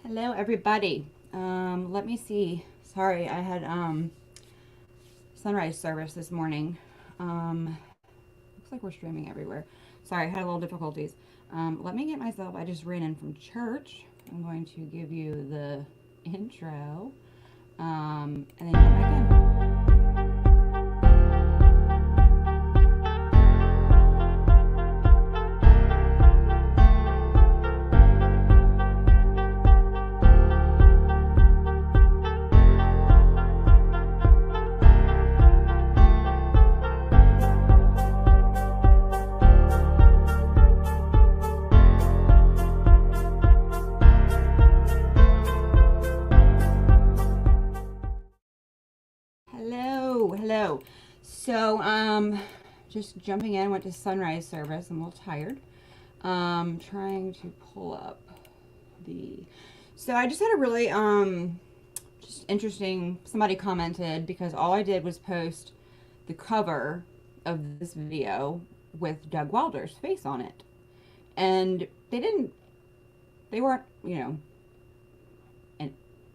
Hello, everybody. Let me see. Sorry, I had sunrise service this morning. Looks like we're streaming everywhere. Sorry, I had a little difficulties. Let me get myself. I just ran in from church. I'm going to give you the intro, and then jump back in. Hello, hello. So, just jumping in. Went to sunrise service. I'm a little tired. Trying to pull up the. So I just had a really just interesting. Somebody commented because all I did was post the cover of this video with Doug Wilder's face on it, and they didn't. They weren't,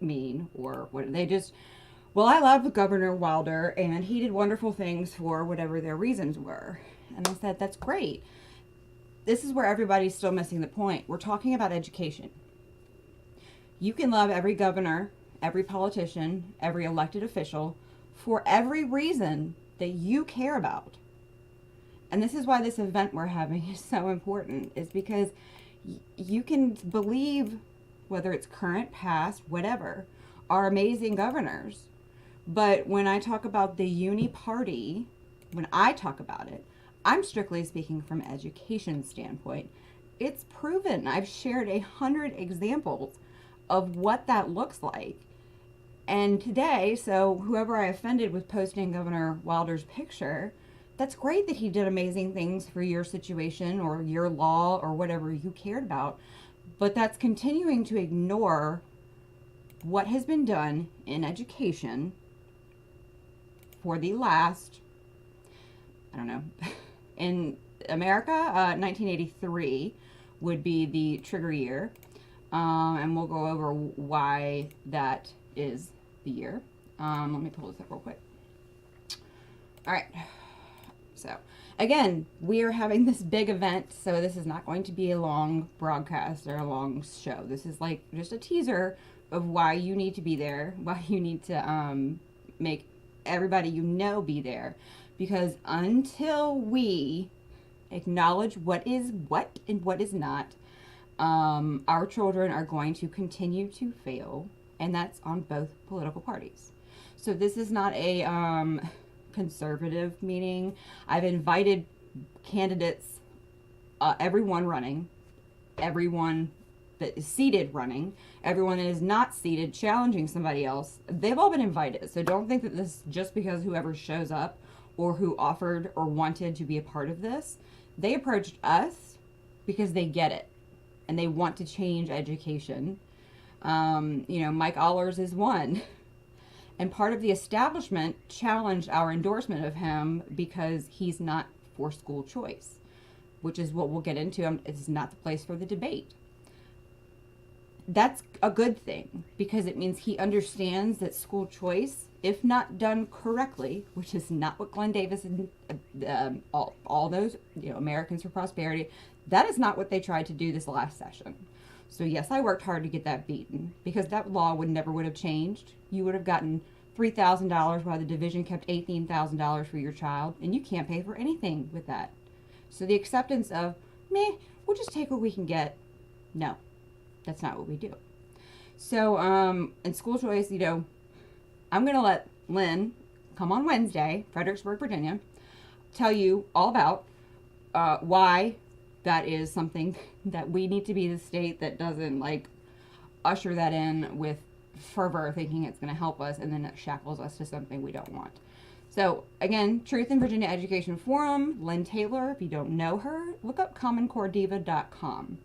mean or what. They just, well, I love Governor Wilder and he did wonderful things for whatever their reasons were. And I said, that's great. This is where everybody's still missing the point. We're talking about education. You can love every governor, every politician, every elected official for every reason that you care about. And this is why this event we're having is so important, is because you can believe, whether it's current, past, whatever, are amazing governors. But when I talk about the uni party, when I talk about it, I'm strictly speaking from education standpoint. It's proven. I've shared 100 examples of what that looks like. And today, so whoever I offended with posting Governor Wilder's picture, that's great that he did amazing things for your situation or your law or whatever you cared about. But that's continuing to ignore what has been done in education for the last, I don't know, in America, 1983 would be the trigger year. And we'll go over why that is the year. Let me pull this up real quick. All right. So, again, we are having this big event, so this is not going to be a long broadcast or a long show. This is like just a teaser of why you need to be there, why you need to make everybody you know be there. Because until we acknowledge what is what and what is not, our children are going to continue to fail, and that's on both political parties. So this is not a conservative meeting. I've invited candidates, everyone running, everyone that is seated running, everyone that is not seated challenging somebody else. They've all been invited. So don't think that this, just because whoever shows up or who offered or wanted to be a part of this, they approached us because they get it and they want to change education. Mike Allers is one. And part of the establishment challenged our endorsement of him because he's not for school choice, which is what we'll get into. It's not the place for the debate. That's a good thing because it means he understands that school choice, if not done correctly, which is not what Glenn Davis and all those, Americans for Prosperity, that is not what they tried to do this last session. So yes, I worked hard to get that beaten because that law would have changed. You would have gotten $3,000 while the division kept $18,000 for your child, and you can't pay for anything with that. So the acceptance of, we'll just take what we can get. No, that's not what we do. So in school choice, I'm going to let Lynne come on Wednesday, Fredericksburg, Virginia, tell you all about why that is something that we need to be the state that doesn't usher that in with fervor, thinking it's going to help us, and then it shackles us to something we don't want. So again, Truth in Virginia Education Forum, Lynne Taylor. If you don't know her, look up COMMONCoreDiva.com.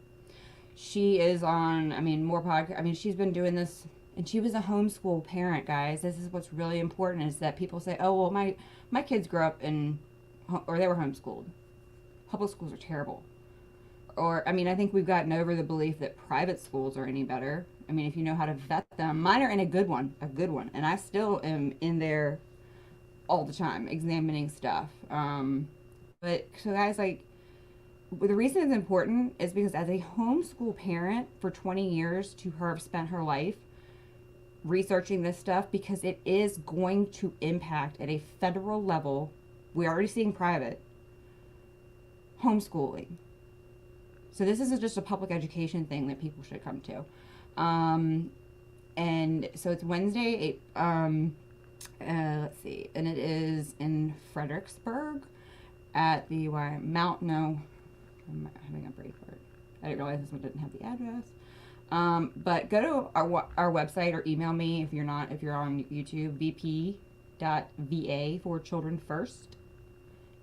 She is on, more podcast. She's been doing this, and she was a homeschool parent, guys. This is what's really important, is that people say, oh, well, my kids grew up or they were homeschooled. Public schools are terrible. or I mean, I think we've gotten over the belief that private schools are any better. I mean, if you know how to vet them, mine are in a good one, and I still am in there all the time examining stuff. But so guys, like, the reason it's important is because as a homeschool parent for 20 years, to her have spent her life researching this stuff, because it is going to impact at a federal level. We're already seeing private homeschooling. So this isn't just a public education thing that people should come to. And so it's Wednesday, let's see, and it is in Fredericksburg at the I'm having a brain fart. I didn't realize this one didn't have the address. But go to our website or email me if you're on YouTube, vp.va for children first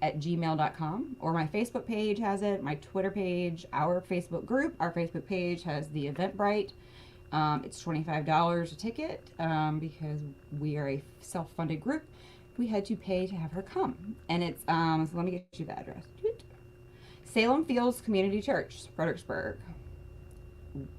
@gmail.com, or my Facebook page has it, my Twitter page, our Facebook group. Our Facebook page has the Eventbrite. It's $25 a ticket because we are a self-funded group. We had to pay to have her come, and it's so let me get you the address. Salem Fields Community Church, Fredericksburg,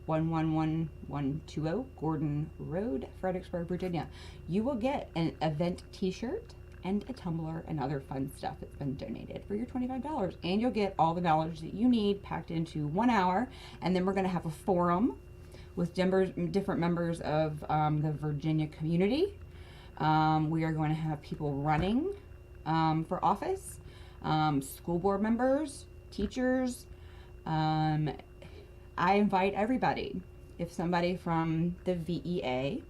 111120 Gordon Road, Fredericksburg, Virginia. You will get an event t-shirt and a tumbler and other fun stuff that's been donated for your $25, and you'll get all the knowledge that you need packed into 1 hour. And then we're going to have a forum with different members of the Virginia community. We are going to have people running for office, school board members, teachers. I invite everybody. If somebody from the VEA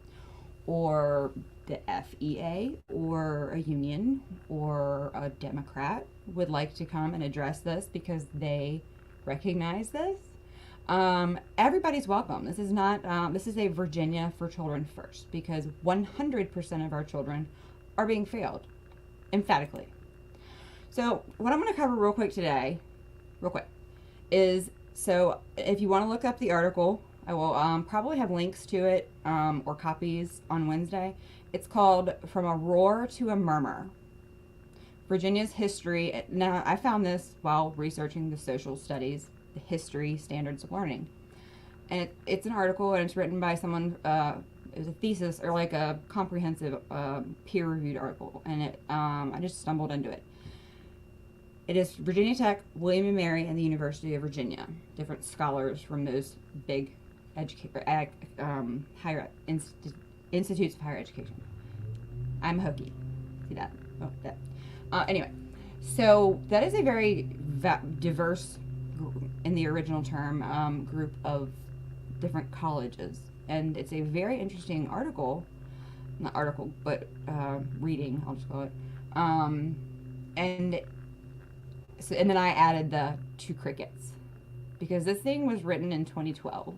or the FEA or a union or a Democrat would like to come and address this because they recognize this, everybody's welcome. This is not, this is a Virginia for Children First, because 100% of our children are being failed, emphatically. So what I'm going to cover real quick, is, so if you want to look up the article, I will probably have links to it or copies on Wednesday. It's called From a Roar to a Murmur, Virginia's History. Now, I found this while researching the social studies, the history standards of learning. And it's an article, and it's written by someone, it was a thesis or like a comprehensive peer-reviewed article. And I just stumbled into it. It is Virginia Tech, William & Mary, and the University of Virginia. Different scholars from those big higher institutes of higher education. I'm hokey. See that? Oh, that. Anyway, so that is a very diverse, in the original term, group of different colleges. And it's a very interesting article. Not article, but reading, I'll just call it. And then I added the two crickets, because this thing was written in 2012,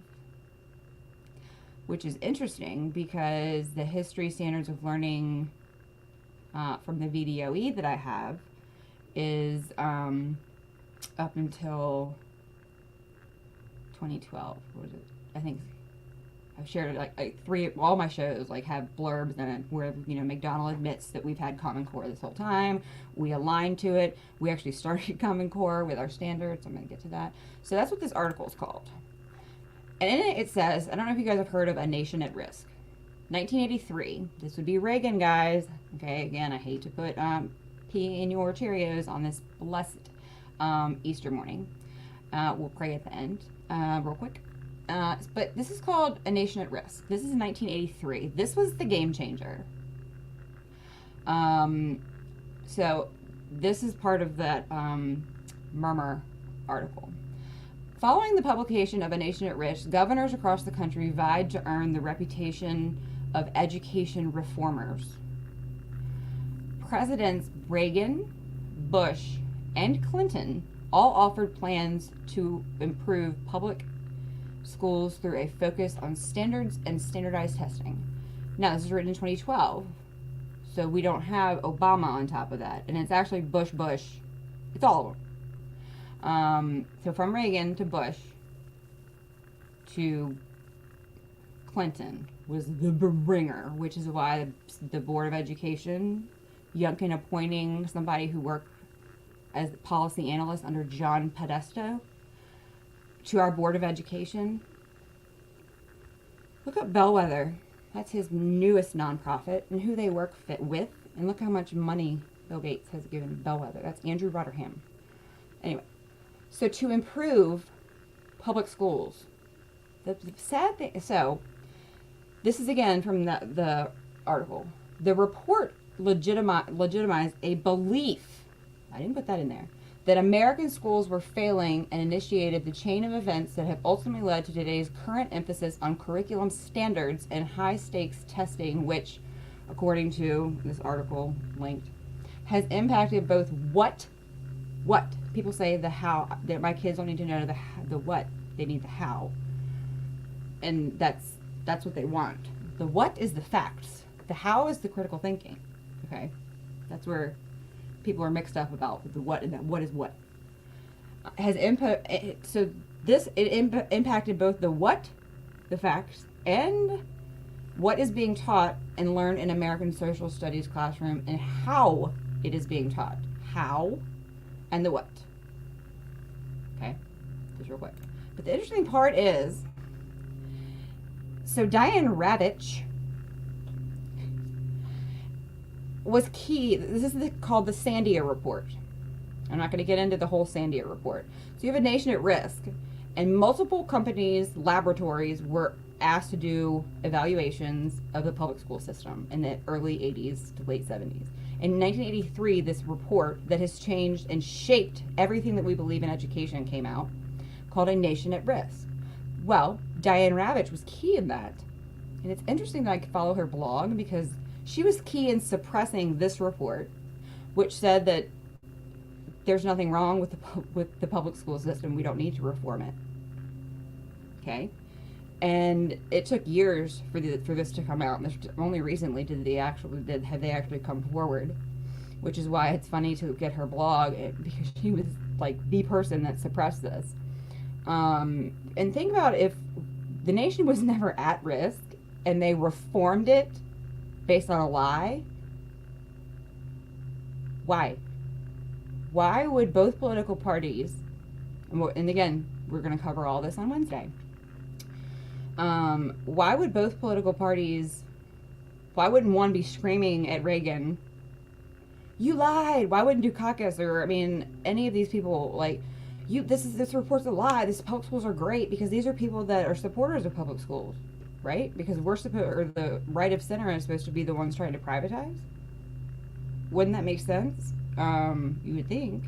which is interesting because the history standards of learning from the VDOE that I have is up until 2012. What was it? I think I've shared it like all my shows like have blurbs in it where, you know, McDonald admits that we've had Common Core this whole time. We aligned to it. We actually started Common Core with our standards. I'm going to get to that. So that's what this article is called. And in it, it says, I don't know if you guys have heard of A Nation at Risk. 1983. This would be Reagan, guys. Okay, again, I hate to put pea in your Cheerios on this blessed Easter morning. We'll pray at the end real quick. But this is called A Nation at Risk. This is 1983. This was the game changer. So this is part of that Murmur article. Following the publication of A Nation at Risk, governors across the country vied to earn the reputation of education reformers. Presidents Reagan, Bush, and Clinton all offered plans to improve public schools through a focus on standards and standardized testing. Now, this is written in 2012, so we don't have Obama on top of that, and it's actually Bush. It's all of them. So from Reagan to Bush to Clinton was the bringer, which is why the Board of Education, Youngkin appointing somebody who worked as policy analyst under John Podesta, to our Board of Education. Look up Bellwether. That's his newest nonprofit and who they work with. And look how much money Bill Gates has given Bellwether. That's Andrew Rotherham. Anyway, so to improve public schools, the sad thing, so this is again from the article. The report legitimized a belief, I didn't put that in there, that American schools were failing and initiated the chain of events that have ultimately led to today's current emphasis on curriculum standards and high-stakes testing, which, according to this article linked, has impacted both what people say the how, that my kids don't need to know the what, they need the how, and that's what they want. The what is the facts, the how is the critical thinking. Okay, that's where people are mixed up about the what and that what is what. Has input, so this impacted both the what, the facts, and what is being taught and learned in American social studies classroom, and how it is being taught. How and the what. Okay, just real quick. But the interesting part is, so Diane Ravitch was key. This is called the Sandia Report. I'm not going to get into the whole Sandia Report. So you have a nation at risk, and multiple companies, laboratories were asked to do evaluations of the public school system in the early 80s to late 70s. In 1983, this report that has changed and shaped everything that we believe in education came out, called A Nation at Risk. Well, Diane Ravitch was key in that. And it's interesting that I could follow her blog because she was key in suppressing this report, which said that there's nothing wrong with the public school system. We don't need to reform it. Okay? And it took years for this to come out. And only recently have they actually come forward, which is why it's funny to get her blog, because she was like the person that suppressed this. And think about if the nation was never at risk and they reformed it based on a lie. Why? Why would both political parties, and again, we're going to cover all this on Wednesday. Why would both political parties, why wouldn't one be screaming at Reagan, you lied? Why wouldn't Dukakis, or, I mean, any of these people, like, this report's a lie. These public schools are great, because these are people that are supporters of public schools, right? Because the right of center is supposed to be the ones trying to privatize. Wouldn't that make sense? You would think,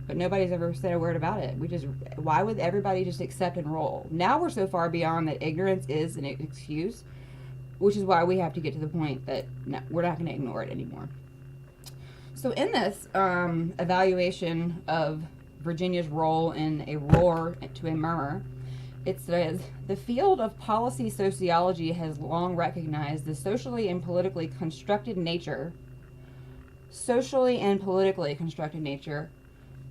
but nobody's ever said a word about it. Why would everybody just accept and roll? Now we're so far beyond that ignorance is an excuse, which is why we have to get to the point that no, we're not going to ignore it anymore. So in this evaluation of Virginia's role in a roar to a murmur, it says, the field of policy sociology has long recognized the socially and politically constructed nature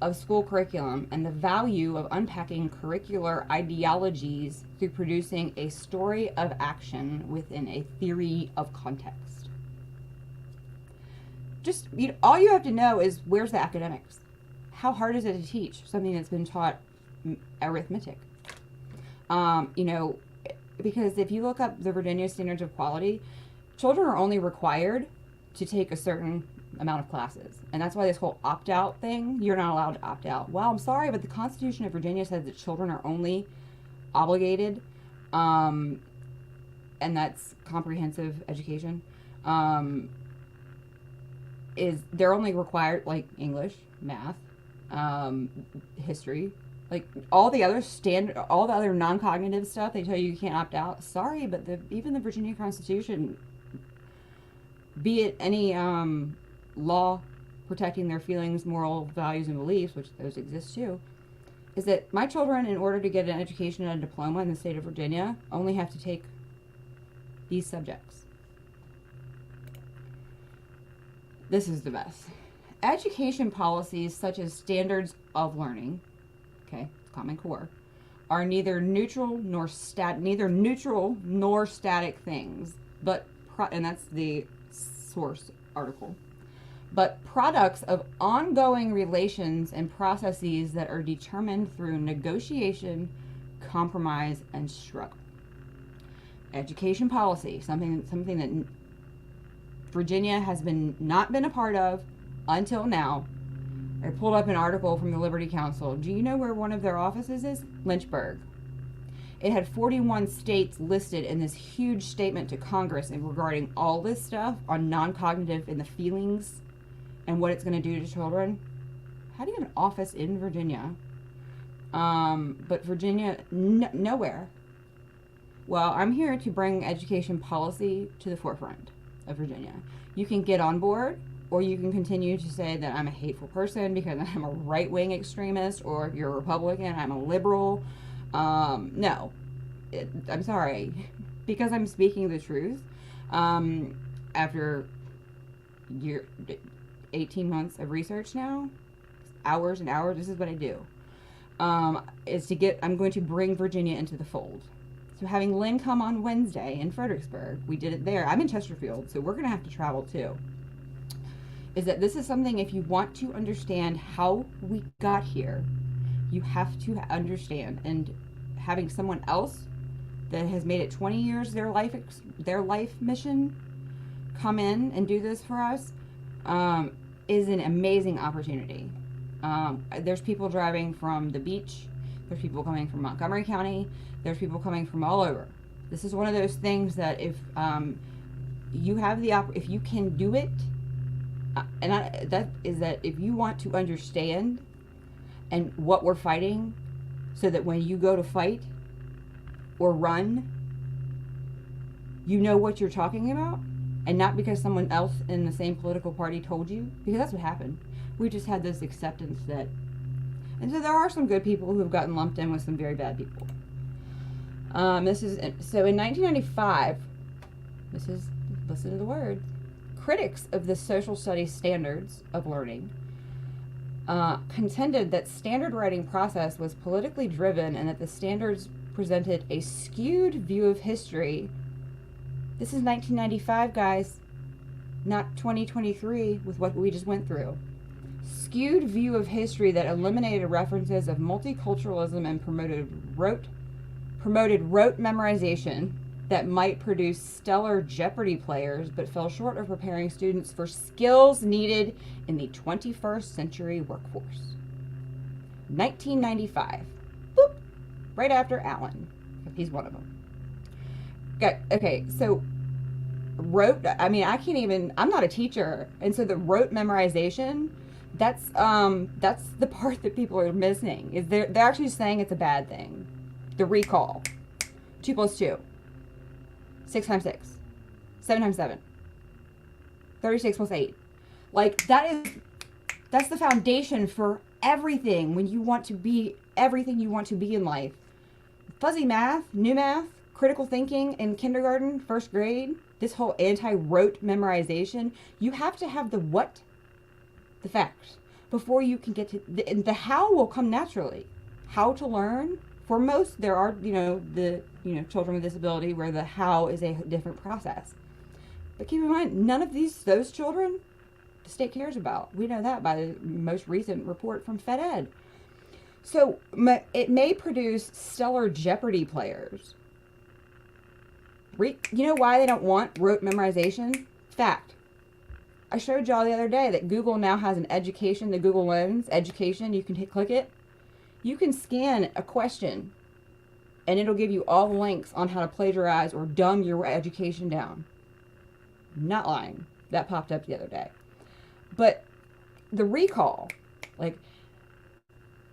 of school curriculum and the value of unpacking curricular ideologies through producing a story of action within a theory of context. Just, all you have to know is, where's the academics? How hard is it to teach something that's been taught arithmetic? Because if you look up the Virginia Standards of Quality, children are only required to take a certain amount of classes. And that's why this whole opt-out thing, you're not allowed to opt out. Well, I'm sorry, but the Constitution of Virginia says that children are only obligated, and that's comprehensive education, they're only required, like, English, math, history, like all the other non-cognitive stuff, they tell you can't opt out. Sorry, but even the Virginia Constitution, be it any law protecting their feelings, moral values, and beliefs, which those exist too, is that my children, in order to get an education and a diploma in the state of Virginia, only have to take these subjects. This is the best. Education policies such as standards of learning, okay, Common Core, are neither neutral nor static things, but and that's the source article, but products of ongoing relations and processes that are determined through negotiation, compromise, and struggle. Education policy, something that Virginia has not been a part of until now. I pulled up an article from the Liberty Council. Do you know where one of their offices is? Lynchburg. It had 41 states listed in this huge statement to Congress and regarding all this stuff on non-cognitive and the feelings and what it's going to do to children. How do you have an office in Virginia? But Virginia, nowhere. Well, I'm here to bring education policy to the forefront of Virginia. You can get on board, or you can continue to say that I'm a hateful person because I'm a right-wing extremist, or if you're a Republican, I'm a liberal. No. I'm sorry. Because I'm speaking the truth, after 18 months of research now, hours and hours, this is what I do. I'm going to bring Virginia into the fold. So having Lynne come on Wednesday in Fredericksburg, we did it there. I'm in Chesterfield, so we're going to have to travel too. Is that this is something, if you want to understand how we got here, you have to understand. And having someone else that has made it 20 years their life mission come in and do this for us is an amazing opportunity. There's people driving from the beach. There's people coming from Montgomery County. There's people coming from all over. This is one of those things that if you have if you can do it, that if you want to understand and what we're fighting, so that when you go to fight or run, you know what you're talking about, and not because someone else in the same political party told you, because that's what happened. We just had this acceptance that, and so there are some good people who have gotten lumped in with some very bad people. So in 1995, listen to the word, critics of the social studies standards of learning contended that standard writing process was politically driven and that the standards presented a skewed view of history. This is 1995, guys, not 2023 with what we just went through. Skewed view of history that eliminated references of multiculturalism and promoted rote memorization that might produce stellar Jeopardy players, but fell short of preparing students for skills needed in the 21st century workforce. 1995. Boop. Right after Allen. He's one of them. Okay, so I'm not a teacher, and so the rote memorization, that's the part that people are missing. Is they're actually saying it's a bad thing. The recall. 2 + 2. 6 × 6. 7 × 7. 36 + 8. Like, that's the foundation for everything when you want to be everything you want to be in life. Fuzzy math, new math, critical thinking in kindergarten, first grade, this whole anti-rote memorization, you have to have the what, the facts, before you can get to the how will come naturally. How to learn, for most, there are, children with disability where the how is a different process. But keep in mind, none of those children, the state cares about. We know that by the most recent report from FedEd. So it may produce stellar Jeopardy players. You know why they don't want rote memorization? Fact. I showed y'all the other day that Google now has an education, the Google Lens education. You can click it. You can scan a question, and it'll give you all the links on how to plagiarize or dumb your education down. I'm not lying. That popped up the other day. But the recall, like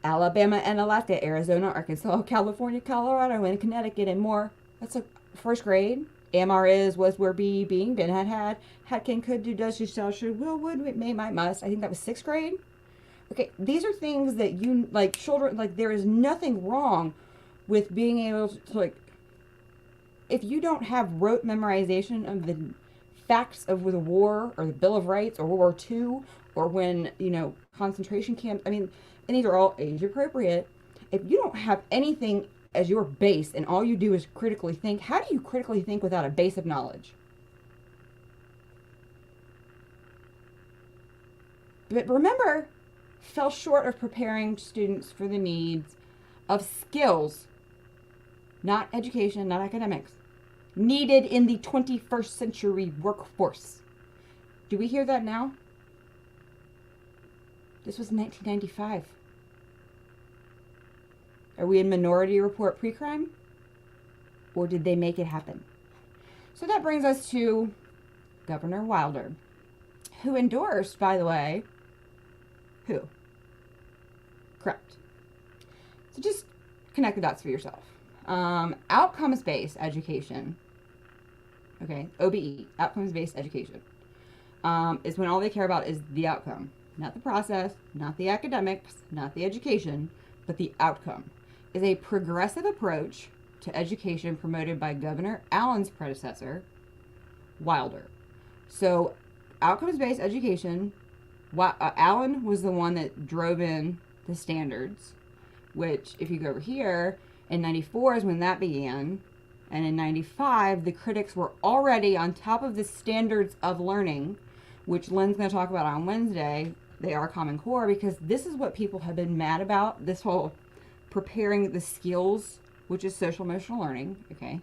Alabama and Alaska, Arizona, Arkansas, California, Colorado, and Connecticut, and more. That's like first grade. Am, is, was, were, be, being, been, had, can, could, do, does, shall, should, will, would, may, might, must. I think that was 6th grade. Okay, these are things that you, like, children, like, there is nothing wrong with being able to, like, if you don't have rote memorization of the facts of the war or the Bill of Rights or World War II or when, concentration camps, and these are all age appropriate. If you don't have anything as your base and all you do is critically think, how do you critically think without a base of knowledge? But remember, fell short of preparing students for the needs of skills not education, not academics, needed in the 21st century workforce. Do we hear that now? This was 1995. Are we in Minority Report pre-crime? Or did they make it happen? So that brings us to Governor Wilder, who endorsed, by the way, who? Correct. So just connect the dots for yourself. Outcomes-based education, okay, OBE, outcomes-based education, is when all they care about is the outcome. Not the process, not the academics, not the education, but the outcome. Is a progressive approach to education promoted by Governor Allen's predecessor, Wilder. So, outcomes-based education, Allen was the one that drove in the standards, which, if you go over here, in 94 is when that began, and in 95, the critics were already on top of the standards of learning, which Lynne's going to talk about on Wednesday. They are Common Core, because this is what people have been mad about, this whole preparing the skills, which is social emotional learning, okay?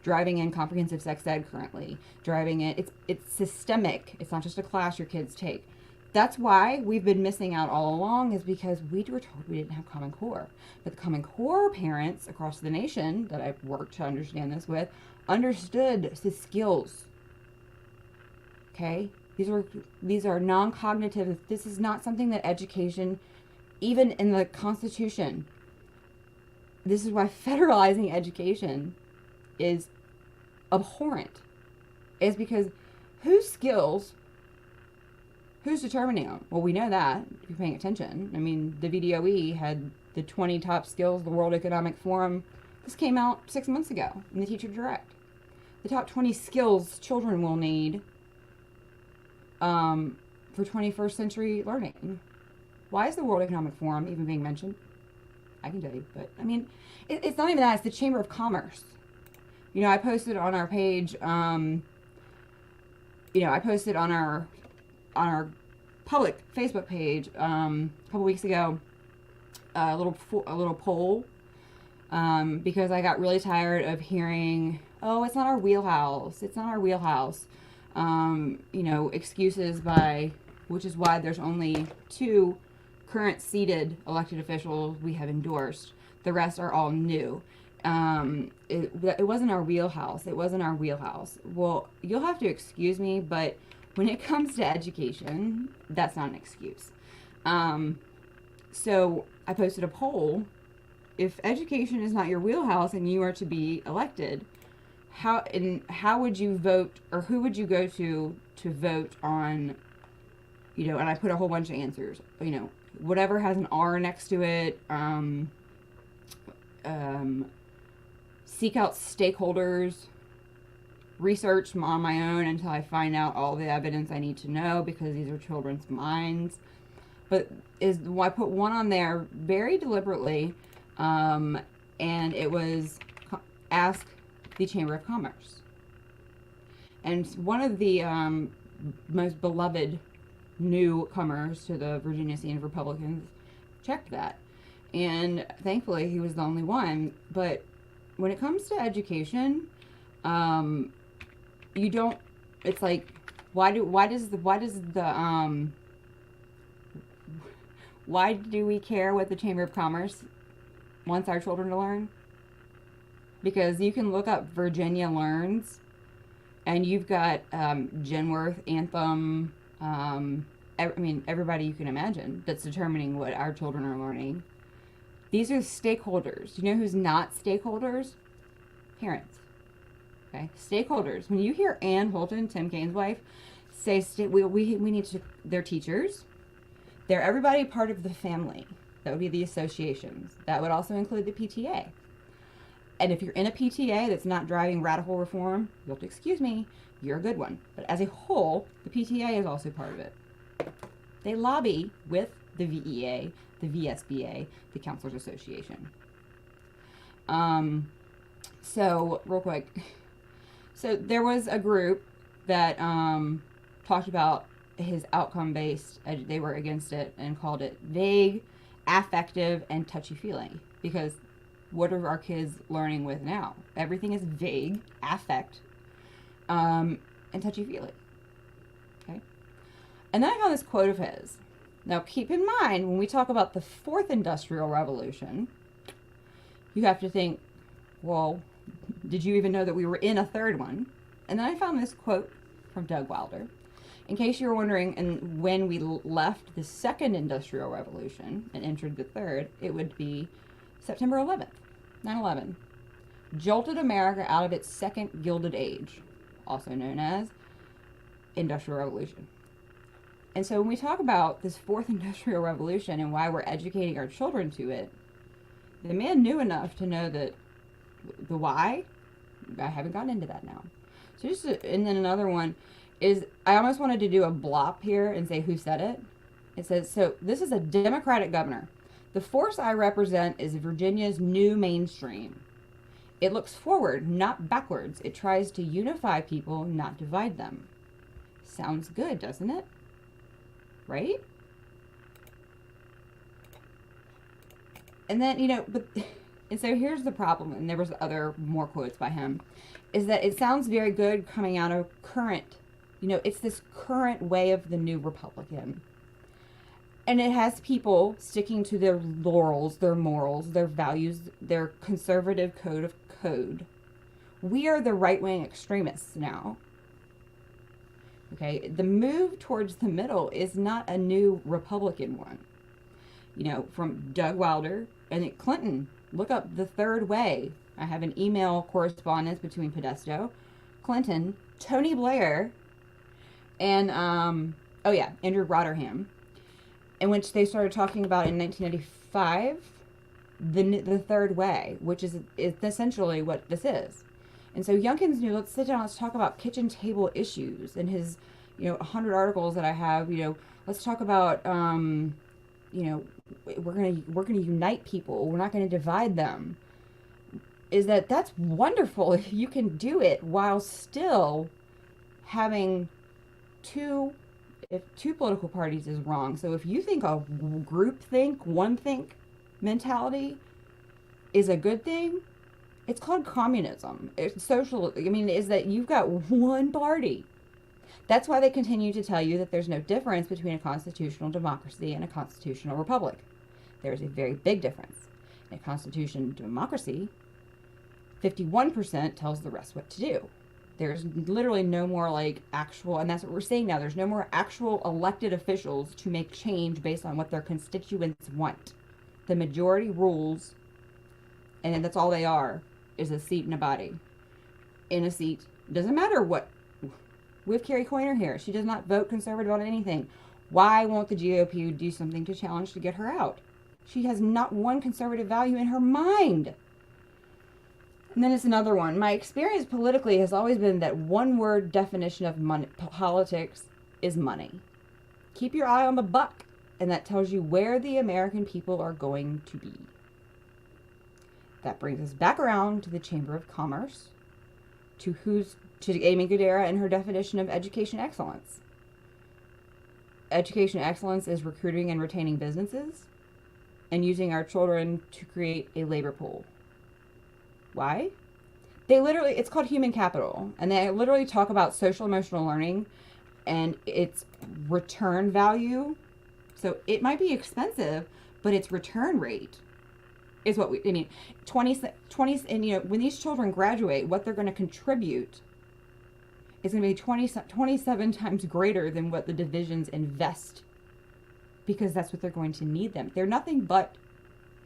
Driving in comprehensive sex ed currently. Driving in, it's systemic. It's not just a class your kids take. That's why we've been missing out all along, is because we were told we didn't have Common Core. But the Common Core parents across the nation that I've worked to understand this with understood the skills. Okay? These are non-cognitive. This is not something that education, even in the Constitution, this is why federalizing education is abhorrent. Is because whose skills, who's determining them? Well, we know that, if you're paying attention. I mean, the VDOE had the 20 top skills, the World Economic Forum. This came out 6 months ago in the Teacher Direct. The top 20 skills children will need for 21st century learning. Why is the World Economic Forum even being mentioned? I can tell you, but I mean, it's not even that. It's the Chamber of Commerce. You know, I posted on our page. I posted on our public Facebook page a couple weeks ago a little poll because I got really tired of hearing, oh, it's not our wheelhouse. It's not our wheelhouse. Excuses by, which is why there's only 2 current seated elected officials we have endorsed. The rest are all new. It wasn't our wheelhouse. It wasn't our wheelhouse. Well, you'll have to excuse me, but when it comes to education, that's not an excuse. So I posted a poll. If education is not your wheelhouse and you are to be elected, how would you vote, or who would you go to vote on, and I put a whole bunch of answers, whatever has an R next to it, seek out stakeholders, research on my own until I find out all the evidence I need to know, because these are children's minds. But I put one on there very deliberately, and it was ask the Chamber of Commerce. And one of the most beloved newcomers to the Virginia scene of Republicans checked that. And thankfully he was the only one. But when it comes to education, it's like, why do we care what the Chamber of Commerce wants our children to learn? Because you can look up Virginia Learns, and you've got Genworth, Anthem, everybody you can imagine that's determining what our children are learning. These are stakeholders. You know who's not stakeholders? Parents. Okay, stakeholders. When you hear Ann Holton, Tim Kaine's wife, say we need to, they're teachers. They're everybody part of the family. That would be the associations. That would also include the PTA. And if you're in a PTA that's not driving radical reform, you'll have to excuse me, you're a good one. But as a whole, the PTA is also part of it. They lobby with the VEA, the VSBA, the Counselors Association. So, real quick. So, there was a group that talked about his outcome-based, they were against it and called it vague, affective, and touchy-feely. Because what are our kids learning with now? Everything is vague, affect, and touchy-feely. Okay? And then I found this quote of his. Now, keep in mind, when we talk about the fourth industrial revolution, you have to think, well, did you even know that we were in a third one? And then I found this quote from Doug Wilder. In case you were wondering, and when we left the second industrial revolution and entered the third, it would be September 11th, 9/11. Jolted America out of its second Gilded Age, also known as Industrial Revolution. And so when we talk about this fourth industrial revolution and why we're educating our children to it, the man knew enough to know that the why, I haven't gotten into that now. So and then another one is, I almost wanted to do a blop here and say who said it. It says, so this is a Democratic governor. The force I represent is Virginia's new mainstream. It looks forward, not backwards. It tries to unify people, not divide them. Sounds good, doesn't it? Right? And then, and so here's the problem, and there was more quotes by him, is that it sounds very good coming out of current, it's this current way of the new Republican. And it has people sticking to their laurels, their morals, their values, their conservative code. We are the right-wing extremists now. Okay, the move towards the middle is not a new Republican one. From Doug Wilder and Clinton, look up the third way. I have an email correspondence between Podesto, Clinton, Tony Blair, and, Andrew Rotherham, in which they started talking about in 1995, the third way, which is essentially what this is. And so Youngkins knew, let's sit down, let's talk about kitchen table issues. And his, 100 articles that I have, let's talk about, we're gonna unite people. We're not gonna divide them. That's wonderful if you can do it while still having if two political parties is wrong. So if you think a groupthink, one-think mentality is a good thing, it's called communism. It's socialism. Is that you've got one party. That's why they continue to tell you that there's no difference between a constitutional democracy and a constitutional republic. There's a very big difference. In a constitutional democracy, 51% tells the rest what to do. There's literally no more actual, and that's what we're seeing now, there's no more actual elected officials to make change based on what their constituents want. The majority rules, and that's all they are, is a seat in a body. In a seat. Doesn't matter what. We have Carrie Coyner here. She does not vote conservative on anything. Why won't the GOP do something to challenge to get her out? She has not one conservative value in her mind. And then it's another one. My experience politically has always been that one-word definition of politics is money. Keep your eye on the buck, and that tells you where the American people are going to be. That brings us back around to the Chamber of Commerce, to Amy Goodera and her definition of education excellence. Education excellence is recruiting and retaining businesses and using our children to create a labor pool. Why? It's called human capital, and they literally talk about social emotional learning and its return value. So it might be expensive, but its return rate is what 20, and when these children graduate, what they're going to contribute is going to be 27 times greater than what the divisions invest, because that's what they're going to need them. They're nothing but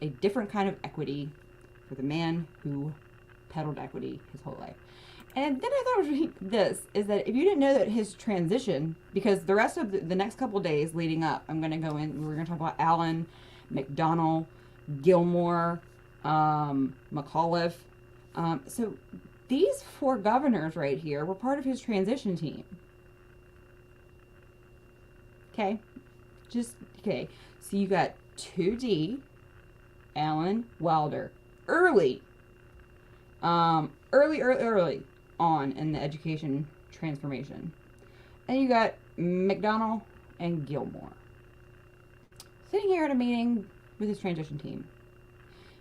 a different kind of equity for the man who peddled equity his whole life. And then I thought is that if you didn't know that his transition, because the rest of the next couple of days leading up, we're going to talk about Allen, McDonnell, Gilmore, McAuliffe. So these four governors right here were part of his transition team. Okay? Okay. So you got 2D, Allen, Wilder, early on in the education transformation. And you got McDonnell and Gilmore sitting here at a meeting with his transition team.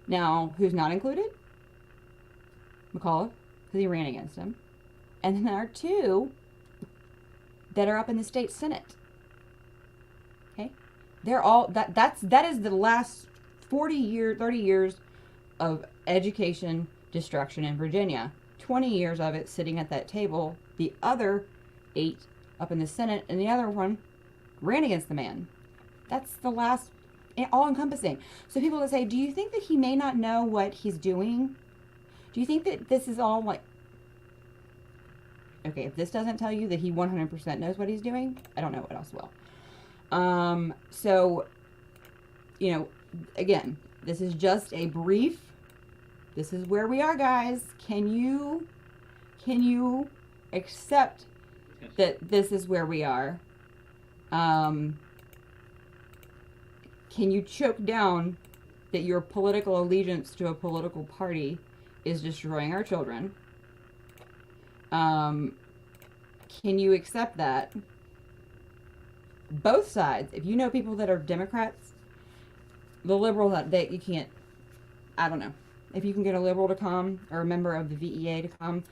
Now, who's not included? McAuliffe, because he ran against him. And then there are 2 that are up in the state Senate. Okay? They're all, that is the last 30 years of education destruction in Virginia. 20 years of it sitting at that table. The other 8 up in the Senate, and the other one ran against the man. That's the last, all encompassing. So people that say, do you think that he may not know what he's doing? Do you think that this is all like, okay, if this doesn't tell you that he 100% knows what he's doing, I don't know what else will. So, you know, again, this is just a brief, this is where we are, guys. Can you accept that this is where we are? Can you choke down that your political allegiance to a political party is destroying our children? Can you accept that? Both sides, if you know people that are Democrats, the liberal, that you can't, I don't know. If you can get a liberal to come, or a member of the VEA to come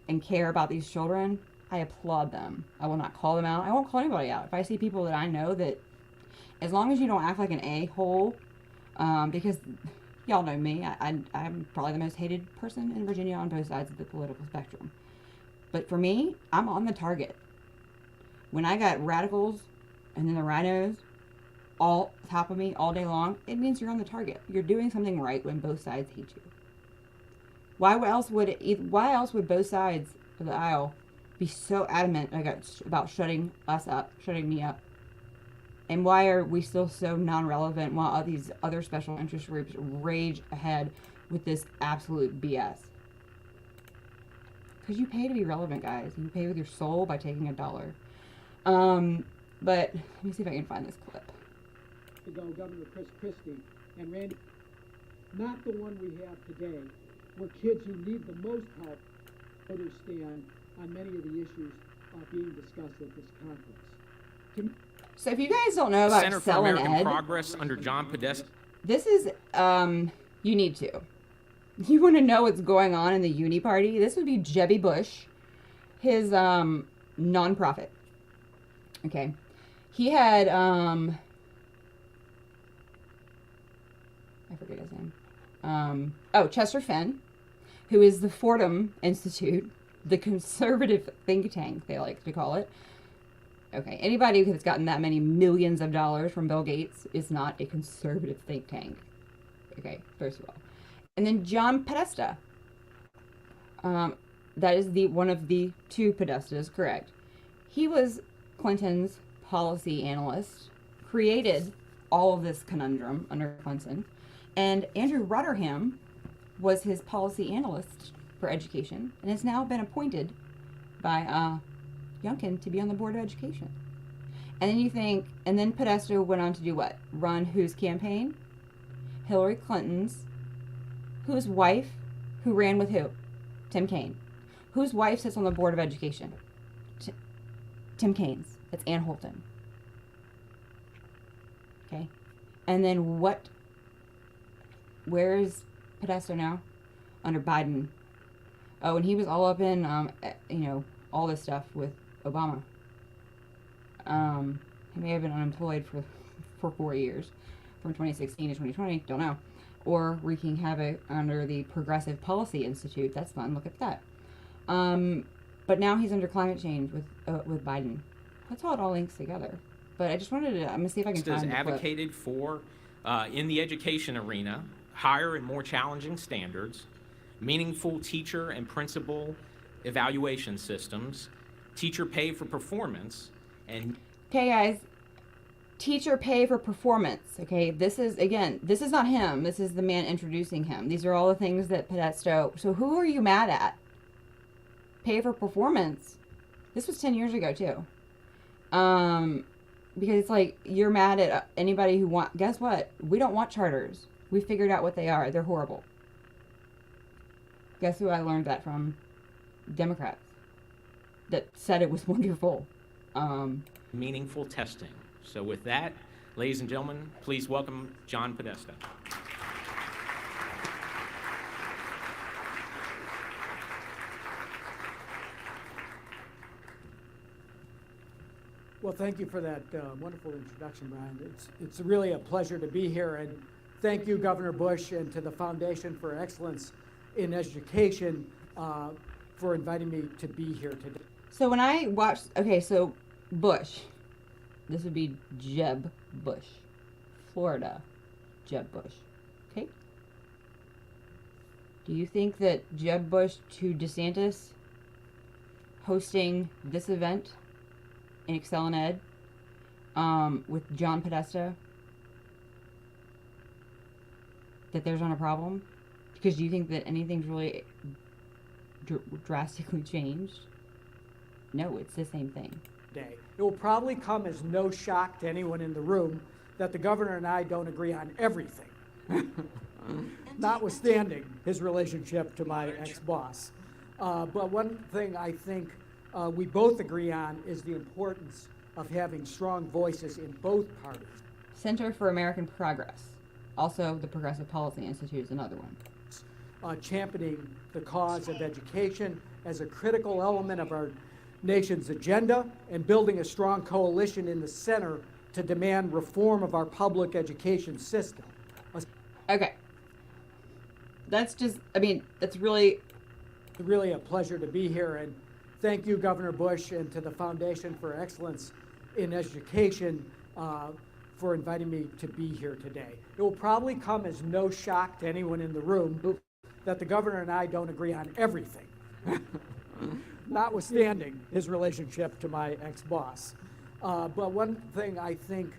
and care about these children, I applaud them. I will not call them out. I won't call anybody out. If I see people that I know that, as long as you don't act like an a-hole, because y'all know me, I'm probably the most hated person in Virginia on both sides of the political spectrum. But for me, I'm on the target. When I got radicals and then the rhinos all top of me all day long, it means you're on the target. You're doing something right when both sides hate you. Why else would both sides of the aisle be so adamant about shutting us up, shutting me up? And why are we still so non-relevant while all these other special interest groups rage ahead with this absolute BS? Because you pay to be relevant, guys. You pay with your soul by taking $1. But let me see if I can find this clip. Ago, Governor Chris Christie and Randy, not the one we have today, where kids who need the most help understand on many of the issues being discussed at this conference. So if you guys don't know about Center for Selling American Ed, Progress under John Podesta. this is, you need to. You want to know what's going on in the Uni Party? This would be Jebby Bush, his nonprofit. Okay. He had, I forget his name. Chester Finn, who is the Fordham Institute, the conservative think tank, they like to call it. Okay, anybody who's gotten that many millions of dollars from Bill Gates is not a conservative think tank. Okay, first of all. And then John Podesta. That is one of the 2 Podestas, correct. He was Clinton's policy analyst, created all of this conundrum under Clinton, and Andrew Rotherham was his policy analyst for education, and has now been appointed by Youngkin to be on the Board of Education. And then you think, and then Podesta went on to do what? Run whose campaign? Hillary Clinton's. Whose wife? Who ran with who? Tim Kaine. Whose wife sits on the Board of Education? Tim Kaine's. It's Ann Holton. Okay. And then where is Podesta now? Under Biden. Oh, and he was all up in, all this stuff with Obama. He may have been unemployed for 4 years, from 2016 to 2020, don't know. Or wreaking havoc under the Progressive Policy Institute. That's fun, look at that. But now he's under climate change with Biden. That's how it all links together. But I just wanted to, I'm going to see if I can find the clip. Advocated for, in the education arena, higher and more challenging standards, meaningful teacher and principal evaluation systems, teacher pay for performance, and... Okay, guys. Teacher pay for performance. Okay, this is not him. This is the man introducing him. These are all the things that Podesta... So who are you mad at? Pay for performance. This was 10 years ago, too. Because it's like, you're mad at anybody who guess what? We don't want charters. We figured out what they are. They're horrible. Guess who I learned that from? Democrats. That said it was wonderful. meaningful testing. So with that, ladies and gentlemen, please welcome John Podesta. Well, thank you for that wonderful introduction, Brian. It's really a pleasure to be here, and thank you, Governor Bush, and to the Foundation for Excellence in Education for inviting me to be here today. So when I watched, okay, so Bush, this would be Jeb Bush, Florida, Jeb Bush, okay? Do you think that Jeb Bush to DeSantis hosting this event in Excel and Ed with John Podesta, that there's not a problem? Because do you think that anything's really drastically changed? No, it's the same thing. It will probably come as no shock to anyone in the room that the governor and I don't agree on everything, notwithstanding his relationship to my ex-boss. But one thing I think we both agree on is the importance of having strong voices in both parties. Center for American Progress. Also, the Progressive Policy Institute is another one. Championing the cause of education as a critical element of our nation's agenda and building a strong coalition in the center to demand reform of our public education system. Okay. That's just, I mean, that's really a pleasure to be here, and thank you, Governor Bush, and to the Foundation for Excellence in Education for inviting me to be here today. It will probably come as no shock to anyone in the room that the governor and I don't agree on everything, notwithstanding his relationship to my ex-boss. But one thing I think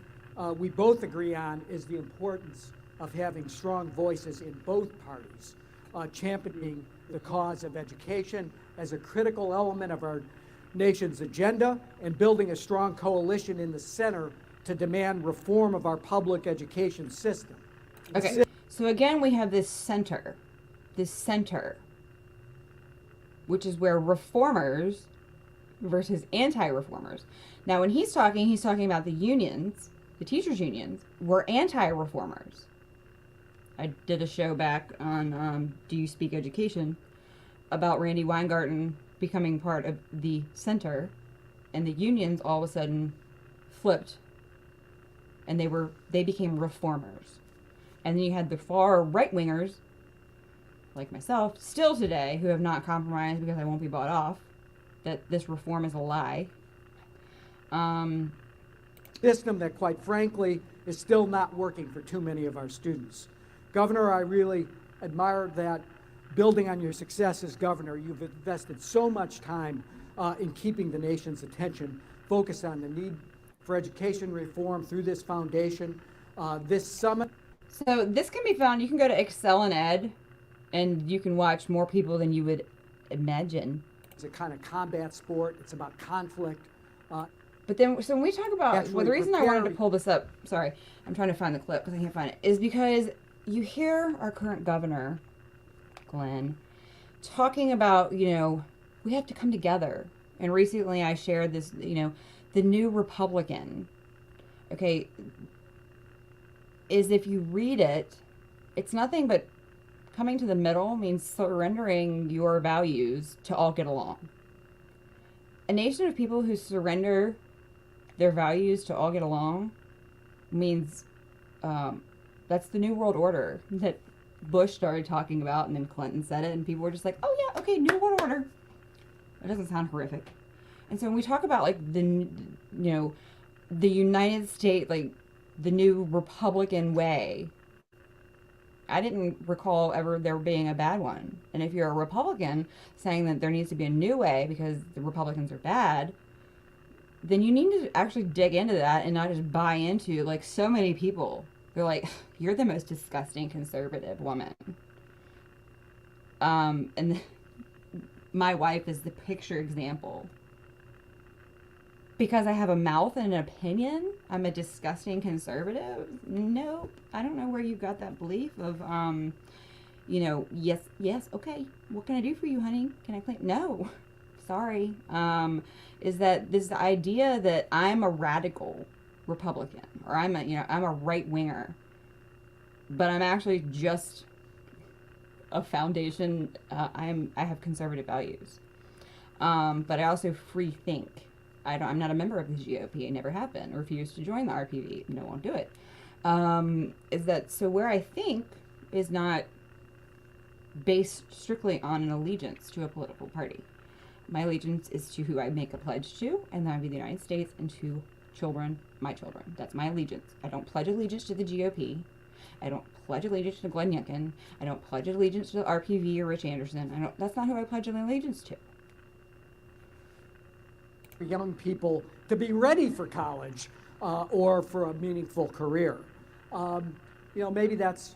we both agree on is the importance of having strong voices in both parties, championing the cause of education as a critical element of our nation's agenda and building a strong coalition in the center to demand reform of our public education system. okay. So again, we have this center, which is where reformers versus anti-reformers. Now, when he's talking about the unions, the teachers' unions, were anti-reformers. I did a show back on Do You Speak Education about Randy Weingarten becoming part of the center, and the unions all of a sudden flipped, and they became reformers. And then you had the far right-wingers, like myself, still today, who have not compromised because I won't be bought off, that this reform is a lie. System that, quite frankly, is still not working for too many of our students. Governor, I really admire that building on your success as governor, you've invested so much time in keeping the nation's attention focused on the need for education reform through this foundation. This summit. So this can be found, you can go to Excel and Ed, and you can watch more people than you would imagine. It's a kind of combat sport. It's about conflict. But then, so when we talk about, well, the reason I wanted to pull this up, sorry, I'm trying to find the clip because I can't find it, is because you hear our current governor, Glenn, talking about, you know, we have to come together. And recently I shared this, you know, the new Republican, okay, is if you read it, it's nothing but coming to the middle means surrendering your values to all get along. A nation of people who surrender their values to all get along means that's the New World Order that Bush started talking about, and then Clinton said it, and people were just like, oh yeah, okay, New World Order. That doesn't sound horrific. And so when we talk about like the, you know, the United States, like the new Republican way, I didn't recall ever there being a bad one. And if you're a Republican saying that there needs to be a new way because the Republicans are bad, then you need to actually dig into that and not just buy into, like so many people. They're like, you're the most disgusting conservative woman. And my wife is the picture example. Because I have a mouth and an opinion, I'm a disgusting conservative? Nope. I don't know where you got that belief of, you know, yes, okay. What can I do for you, honey? Can I clean? No. Sorry. Is that this idea that I'm a radical Republican, or I'm a right-winger, but I'm actually just a foundation. I have conservative values. But I also free think. I'm not a member of the GOP. I never have been. I refuse to join the RPV. No, won't do it. Is that so? Where I think is not based strictly on an allegiance to a political party. My allegiance is to who I make a pledge to, and that would be the United States, and to children, my children. That's my allegiance. I don't pledge allegiance to the GOP. I don't pledge allegiance to Glenn Youngkin. I don't pledge allegiance to the RPV or Rich Anderson. That's not who I pledge my allegiance to. For young people to be ready for college or for a meaningful career. Maybe that's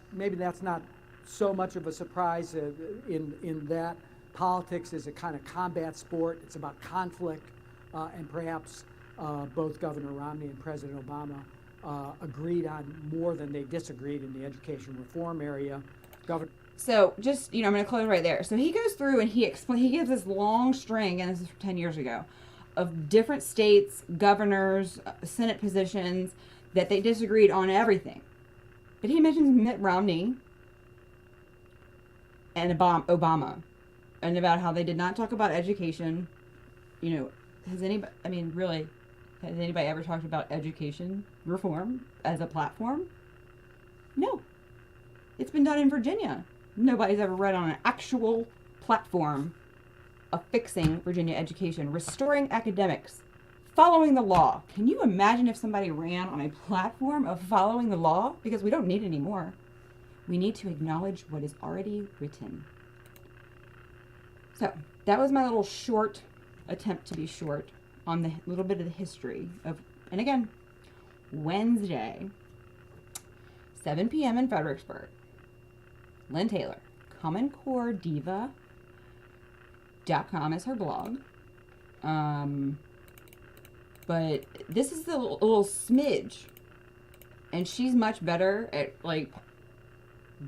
not so much of a surprise in that politics is a kind of combat sport. It's about conflict, and perhaps both Governor Romney and President Obama agreed on more than they disagreed in the education reform area. So just, I'm going to close right there. So he goes through and he gives this long string, and this is 10 years ago, of different states, governors, Senate positions, that they disagreed on everything. But he mentions Mitt Romney and Obama, and about how they did not talk about education. Has anybody ever talked about education reform as a platform? No. It's been done in Virginia. Nobody's ever read on an actual platform of fixing Virginia education, restoring academics, following the law. Can you imagine if somebody ran on a platform of following the law? Because we don't need any more. We need to acknowledge what is already written. So that was my little short attempt to be short on the little bit of the history of, and again, Wednesday, 7 p.m. in Fredericksburg. Lynne Taylor, CommonCoreDiva.com is her blog. But this is the little smidge, and she's much better at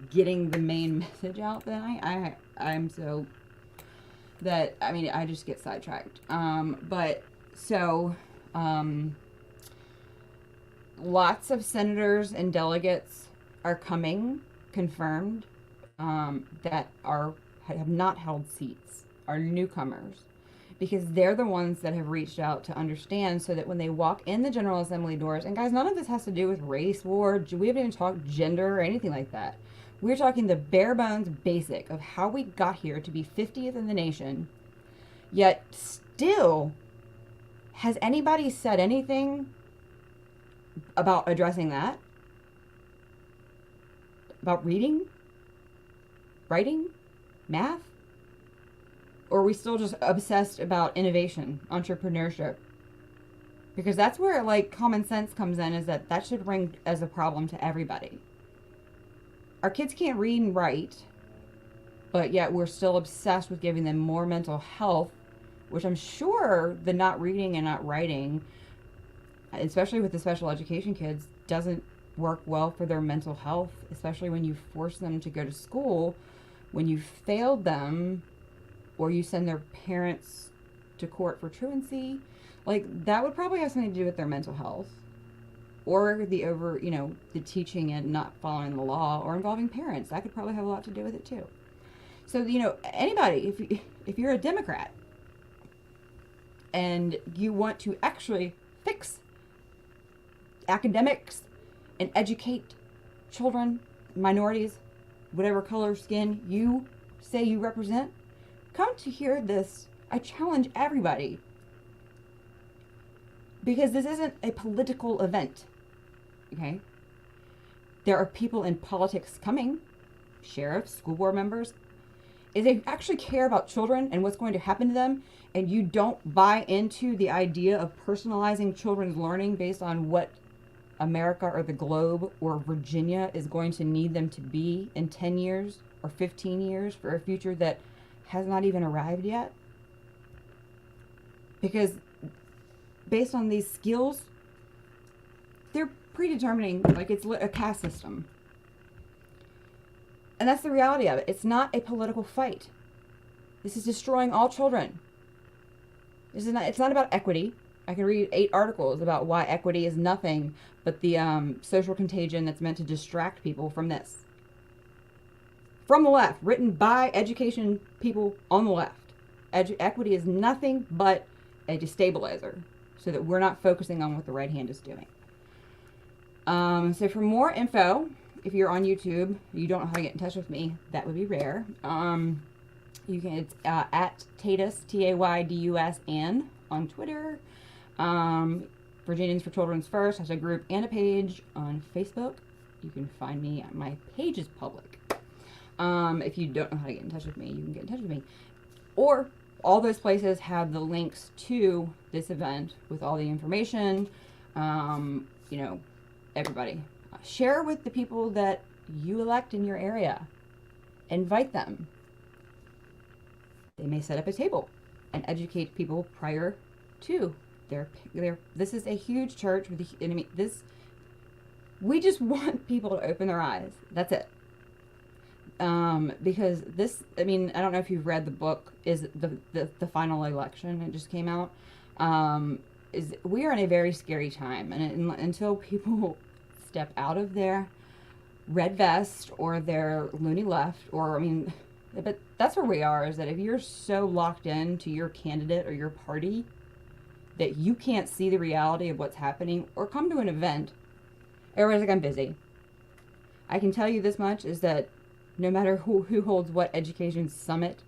getting the main message out than I'm so that I just get sidetracked. Lots of senators and delegates are coming, confirmed, that have not held seats, are newcomers, because they're the ones that have reached out to understand, so that when they walk in the General Assembly doors, and guys, none of this has to do with race war, we haven't even talked gender or anything like that. We're talking the bare bones basic of how we got here to be 50th in the nation, yet still, has anybody said anything about addressing that? About reading? Writing? Math? Or are we still just obsessed about innovation, entrepreneurship? Because that's where common sense comes in, is that should ring as a problem to everybody. Our kids can't read and write, but yet we're still obsessed with giving them more mental health, which I'm sure the not reading and not writing, especially with the special education kids, doesn't work well for their mental health, especially when you force them to go to school, when you failed them, or you send their parents to court for truancy. That would probably have something to do with their mental health, or the teaching and not following the law, or involving parents. That could probably have a lot to do with it too. So, anybody, if you're a Democrat and you want to actually fix academics and educate children, minorities, whatever color skin you say you represent, come to hear this. I challenge everybody, because this isn't a political event, okay? There are people in politics coming, sheriffs, school board members. If they actually care about children and what's going to happen to them, and you don't buy into the idea of personalizing children's learning based on what America or the globe or Virginia is going to need them to be in 10 years or 15 years for a future that has not even arrived yet. Because based on these skills, they're predetermining, it's a caste system. And that's the reality of it. It's not a political fight. This is destroying all children. It's not about equity. I can read 8 articles about why equity is nothing but the social contagion that's meant to distract people from this. From the left, written by education people on the left. Equity is nothing but a destabilizer. so that we're not focusing on what the right hand is doing. So for more info, if you're on YouTube, you don't know how to get in touch with me, that would be rare. You can, it's at Taydus, Taydus, on Twitter. Virginians for Children's First has a group and a page on Facebook. You can find me, my page is public. If you don't know how to get in touch with me, you can get in touch with me. Or all those places have the links to this event with all the information. You know, everybody. Share with the people that you elect in your area. Invite them. They may set up a table and educate people prior to their this is a huge church with the enemy. We just want people to open their eyes. That's it. Because this, I mean, I don't know if you've read the book, is the final election. It just came out. We are in a very scary time, and until people step out of their red vest or their loony left, or I mean, but that's where we are. Is that if you're so locked in to your candidate or your party that you can't see the reality of what's happening, or come to an event, everybody's like, I'm busy. I can tell you this much, is that no matter who holds what education summit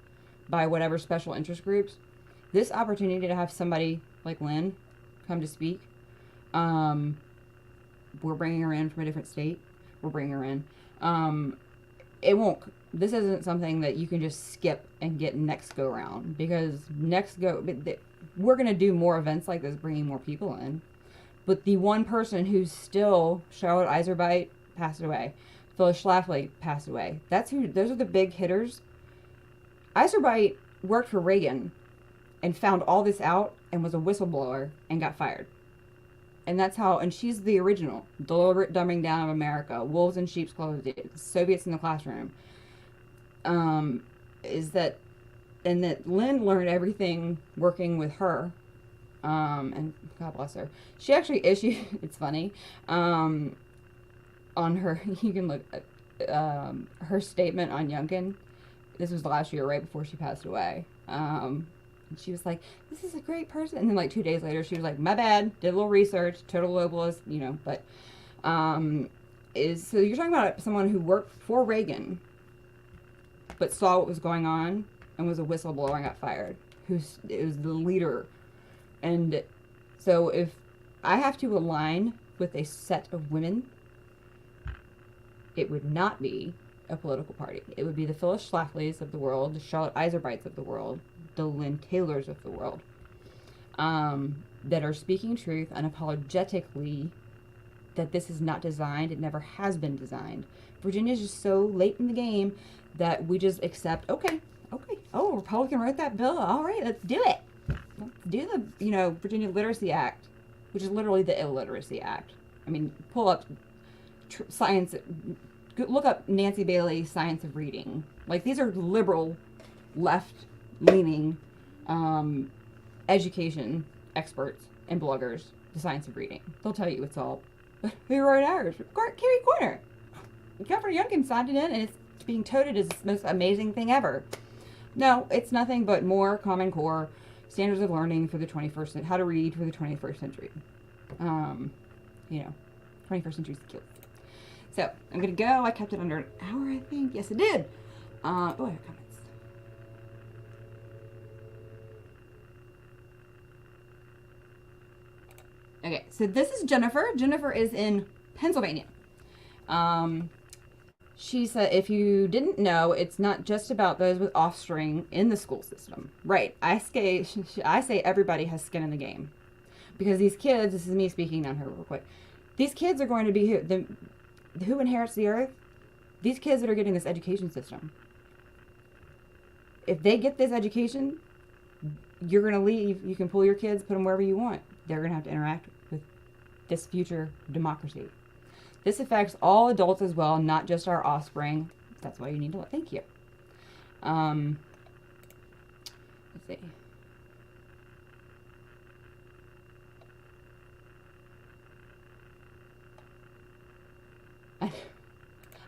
by whatever special interest groups, this opportunity to have somebody like Lynne come to speak, we're bringing her in from a different state. We're bringing her in. This isn't something that you can just skip and get next go round, because we're going to do more events like this, bringing more people in. But the one person who's still, Charlotte Iserbyt passed away. Phyllis Schlafly passed away. Those are the big hitters. Iserbyt worked for Reagan and found all this out and was a whistleblower and got fired. And that's how, and she's the original, deliberate dumbing down of America, wolves in sheep's clothing, Soviets in the classroom. And that Lynne learned everything working with her. And God bless her. She actually issued, it's funny, on her, you can look at her statement on Youngkin. This was last year, right before she passed away. And she was like, this is a great person. And then like 2 days later, she was like, my bad, did a little research, total globalist, you know, but, so you're talking about someone who worked for Reagan, but saw what was going on and was a whistleblower and got fired, it was the leader. And so if I have to align with a set of women, it would not be a political party. It would be the Phyllis Schlaflys of the world, the Charlotte Iserbyts of the world, the Lynne Taylors of the world, that are speaking truth unapologetically, that this is not designed, it never has been designed. Virginia's just so late in the game that we just accept, okay, oh, a Republican wrote that bill, all right, let's do it. Let's do the, Virginia Literacy Act, which is literally the illiteracy act. I mean, pull up science, look up Nancy Bailey's Science of Reading. Like, these are liberal, left-leaning education experts and bloggers, the Science of Reading. They'll tell you it's all, who wrote ours? Carrie Corner. Governor Youngkin signed it in, and it's being touted as the most amazing thing ever. No, it's nothing but more Common Core standards of learning for the 21st century, how to read for the 21st century. 21st century skills. So, I'm going to go. I kept it under an hour, I think. Yes, it did. I have comments. Okay, so this is Jennifer. Jennifer is in Pennsylvania. She said, if you didn't know, it's not just about those with offspring in the school system. Right. I say everybody has skin in the game. Because these kids, this is me speaking on her real quick, these kids are going to be who inherits the earth? These kids that are getting this education system. If they get this education, you're going to leave. You can pull your kids, put them wherever you want. They're going to have to interact with this future democracy. This affects all adults as well, not just our offspring. That's why you need to let. Thank you. Let's see.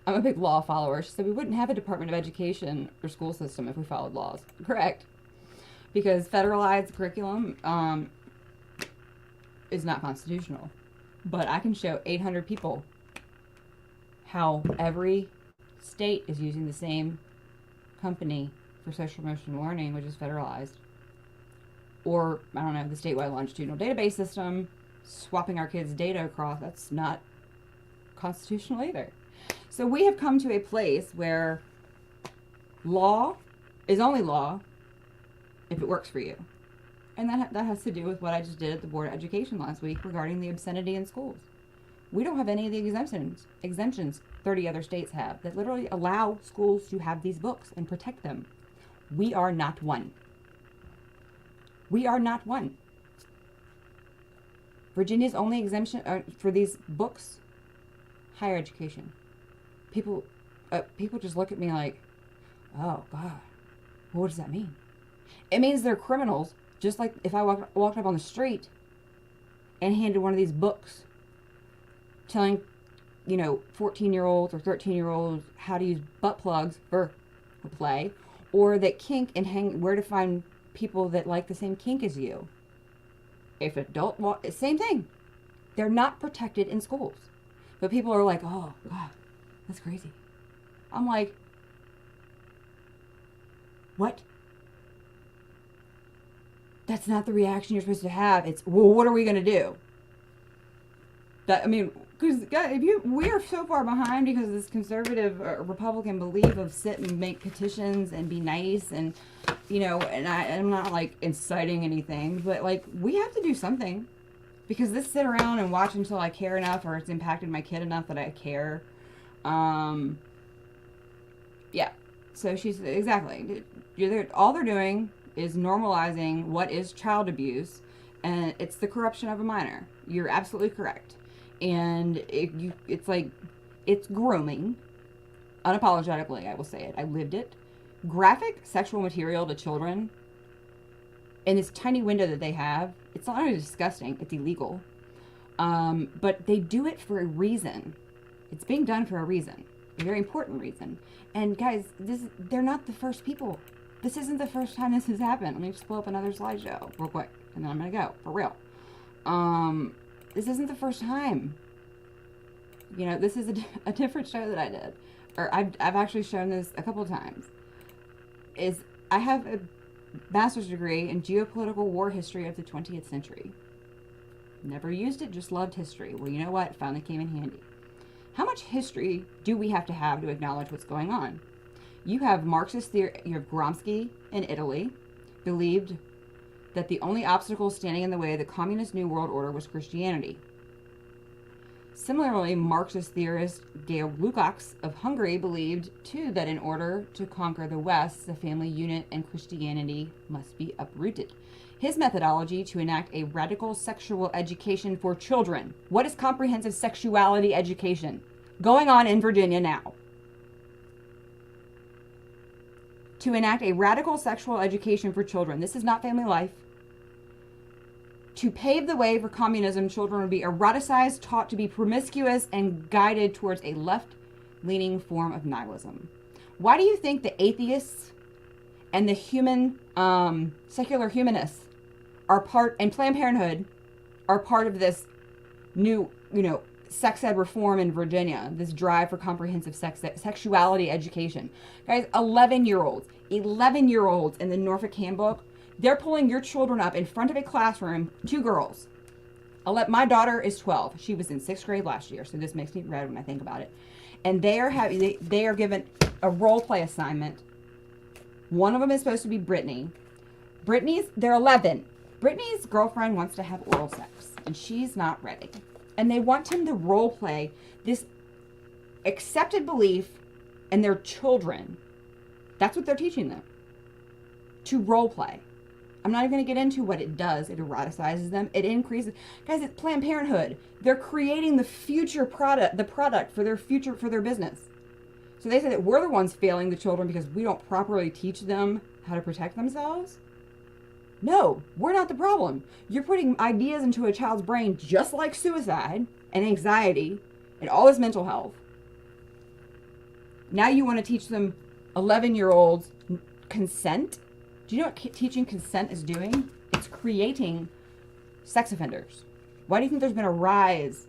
I'm a big law follower. She said we wouldn't have a Department of Education or school system if we followed laws. Correct. Because federalized curriculum, is not constitutional. But I can show 800 people how every state is using the same company for social emotional learning, which is federalized. Or, I don't know, the statewide longitudinal database system, swapping our kids' data across, that's not constitutional either. So we have come to a place where law is only law if it works for you. And that has to do with what I just did at the Board of Education last week regarding the obscenity in schools. We don't have any of the exemptions 30 other states have that literally allow schools to have these books and protect them. We are not one. We are not one. Virginia's only exemption for these books, higher education. People just look at me like, oh God, what does that mean? It means they're criminals, just like if I walked up on the street and handed one of these books telling, 14-year-olds or 13-year-olds how to use butt plugs for play, or that kink and where to find people that like the same kink as you. If adult same thing. They're not protected in schools. But people are like, oh God, that's crazy. I'm like, what? That's not the reaction you're supposed to have. It's, well, what are we going to do? Because we are so far behind because of this conservative Republican belief of sit and make petitions and be nice and, and I'm not like inciting anything, but like we have to do something because this sit around and watch until I care enough or it's impacted my kid enough that I care. Yeah. So she's exactly. All they're doing is normalizing what is child abuse, and it's the corruption of a minor. You're absolutely correct. And it's grooming, unapologetically, I will say it. I lived it. Graphic sexual material to children in this tiny window that they have, it's not only disgusting, it's illegal. But they do it for a reason. It's being done for a reason, a very important reason. And guys, they're not the first people. This isn't the first time this has happened. Let me just pull up another slideshow real quick, and then I'm gonna go, for real. This isn't the first time. This is a different show that I did. Or I've actually shown this a couple of times. I have a master's degree in geopolitical war history of the 20th century. Never used it, just loved history. Well, you know what? It finally came in handy. How much history do we have to acknowledge what's going on? You have Marxist theory, you have Gramsci in Italy, believed that the only obstacle standing in the way of the communist New World Order was Christianity. Similarly, Marxist theorist Georg Lukács of Hungary believed, too, that in order to conquer the West, the family unit and Christianity must be uprooted. His methodology to enact a radical sexual education for children. What is comprehensive sexuality education? Going on in Virginia now. To enact a radical sexual education for children. This is not family life. To pave the way for communism, children would be eroticized, taught to be promiscuous, and guided towards a left-leaning form of nihilism. Why do you think the atheists and the secular humanists are part, and Planned Parenthood are part of this new, sex ed reform in Virginia, this drive for comprehensive sexuality education? Guys, 11-year-olds in the Norfolk Handbook, they're pulling your children up in front of a classroom, 2 girls. My daughter is 12. She was in 6th grade last year, so this makes me red when I think about it. And they are given a role play assignment. One of them is supposed to be Brittany. They're 11. Brittany's girlfriend wants to have oral sex, and she's not ready. And they want him to role play this accepted belief in their children. That's what they're teaching them. To role play. I'm not even going to get into what it does. It eroticizes them. It increases. Guys, it's Planned Parenthood. They're creating the future product, for their business. So they say that we're the ones failing the children because we don't properly teach them how to protect themselves. No, we're not the problem. You're putting ideas into a child's brain just like suicide and anxiety and all this mental health. Now you want to teach them 11-year-olds consent? Do you know what teaching consent is doing? It's creating sex offenders. Why do you think there's been a rise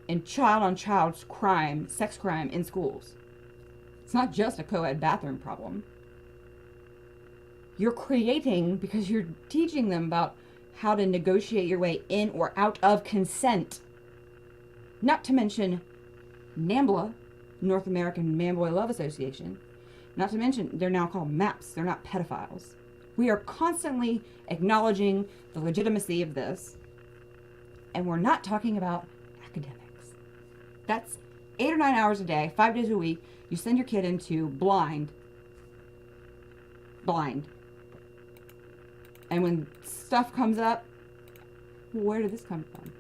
in child-on-child crime, sex crime in schools? It's not just a co-ed bathroom problem. You're creating, because you're teaching them about how to negotiate your way in or out of consent. Not to mention NAMBLA, North American Man-Boy Love Association. Not to mention, they're now called MAPS. They're not pedophiles. We are constantly acknowledging the legitimacy of this, and we're not talking about academics. That's 8 or 9 hours a day, 5 days a week. You send your kid into blind. And when stuff comes up, where did this come from?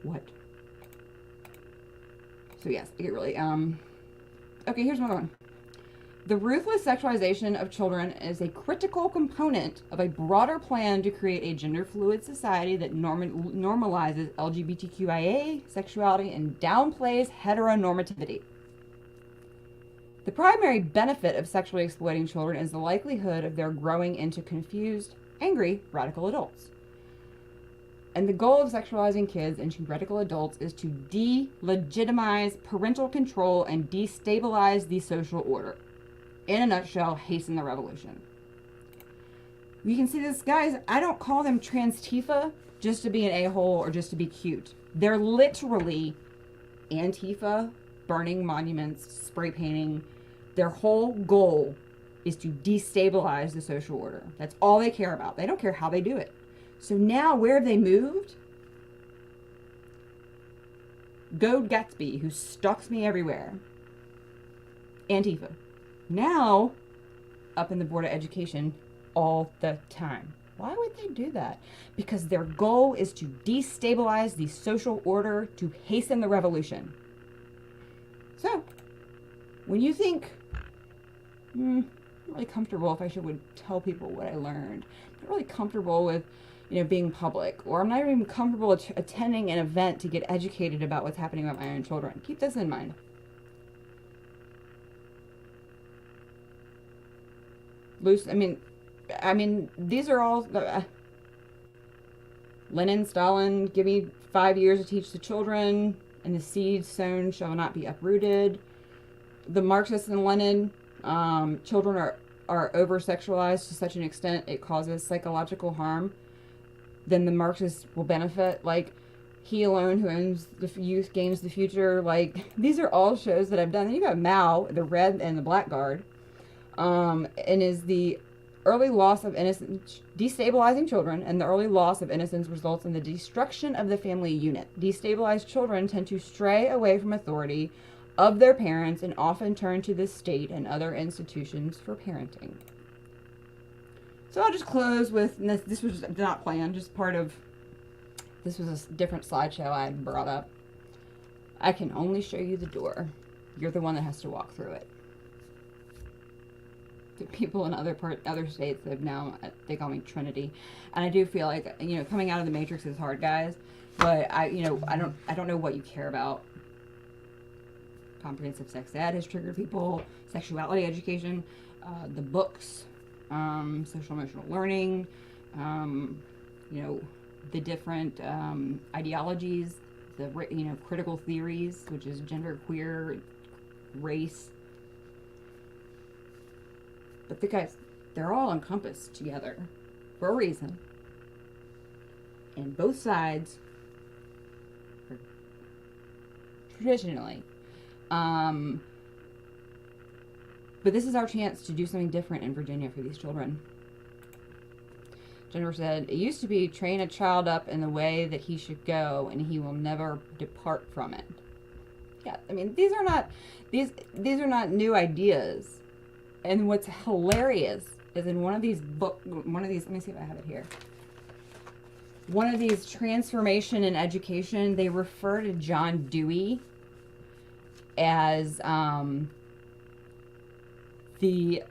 What? So yes, I get really, okay, here's another one. The ruthless sexualization of children is a critical component of a broader plan to create a gender-fluid society that normalizes LGBTQIA sexuality and downplays heteronormativity. The primary benefit of sexually exploiting children is the likelihood of their growing into confused, angry, radical adults. And the goal of sexualizing kids into radical adults is to delegitimize parental control and destabilize the social order. In a nutshell, hasten the revolution. You can see this, guys. I don't call them trans-tifa just to be an a-hole or just to be cute. They're literally Antifa, burning monuments, spray painting. Their whole goal is to destabilize the social order. That's all they care about. They don't care how they do it. So now, where have they moved? Goad Gatsby, who stalks me everywhere. Antifa. Now, up in the Board of Education all the time. Why would they do that? Because their goal is to destabilize the social order, to hasten the revolution. So, when you think, I'm not really comfortable if I would tell people what I learned. I'm not really comfortable with, being public, or I'm not even comfortable attending an event to get educated about what's happening with my own children. Keep this in mind. I mean, these are all Lenin, Stalin, give me 5 years to teach the children, and the seeds sown shall not be uprooted. The Marxists and Lenin, children are over-sexualized to such an extent it causes psychological harm. Then the Marxists will benefit, like He Alone Who Owns the Youth Gains the Future. Like, these are all shows that I've done. Then you got Mao, the Red and the Black Guard, and is the early loss of innocence, destabilizing children, and the early loss of innocence results in the destruction of the family unit. Destabilized children tend to stray away from authority of their parents and often turn to the state and other institutions for parenting. So I'll just close with, and this was not planned, just part of, this was a different slideshow I had brought up. I can only show you the door. You're the one that has to walk through it. The people in other states have now, they call me Trinity. And I do feel like, coming out of the Matrix is hard, guys. But I don't know what you care about. Comprehensive sex ed has triggered people, sexuality education, the books, social emotional learning, the different ideologies, the critical theories, which is gender, queer, race. But guys, they're all encompassed together for a reason, and both sides are traditionally. But this is our chance to do something different in Virginia for these children. Jennifer said, it used to be train a child up in the way that he should go and he will never depart from it. Yeah, I mean, these are not new ideas. And what's hilarious is in one of these, let me see if I have it here. One of these transformation in education, they refer to John Dewey as the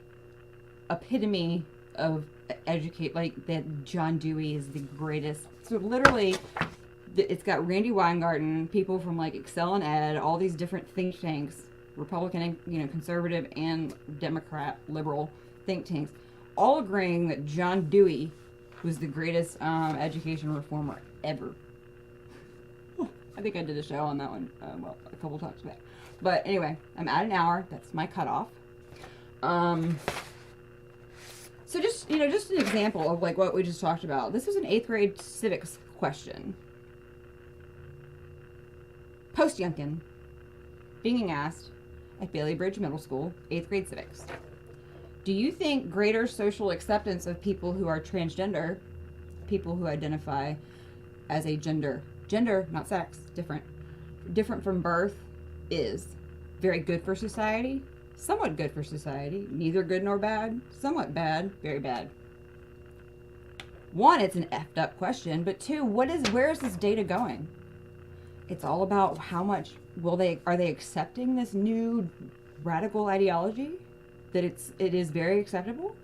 epitome of educate, like that John Dewey is the greatest. So literally, it's got Randy Weingarten, people from like Excel and Ed, all these different think tanks, Republican, conservative and Democrat, liberal think tanks, all agreeing that John Dewey was the greatest education reformer ever. I think I did a show on that one, a couple times back. But anyway, I'm at an hour. That's my cutoff. So just an example of like what we just talked about. This was an 8th grade civics question. Post-Yunkin, being asked at Bailey Bridge Middle School, 8th grade civics. Do you think greater social acceptance of people who are transgender, people who identify as a gender, not sex, different from birth, is very good for society, somewhat good for society, neither good nor bad, somewhat bad, very bad? One, it's an effed up question, but two, where is this data going? It's all about how much are they accepting this new radical ideology that it is very acceptable?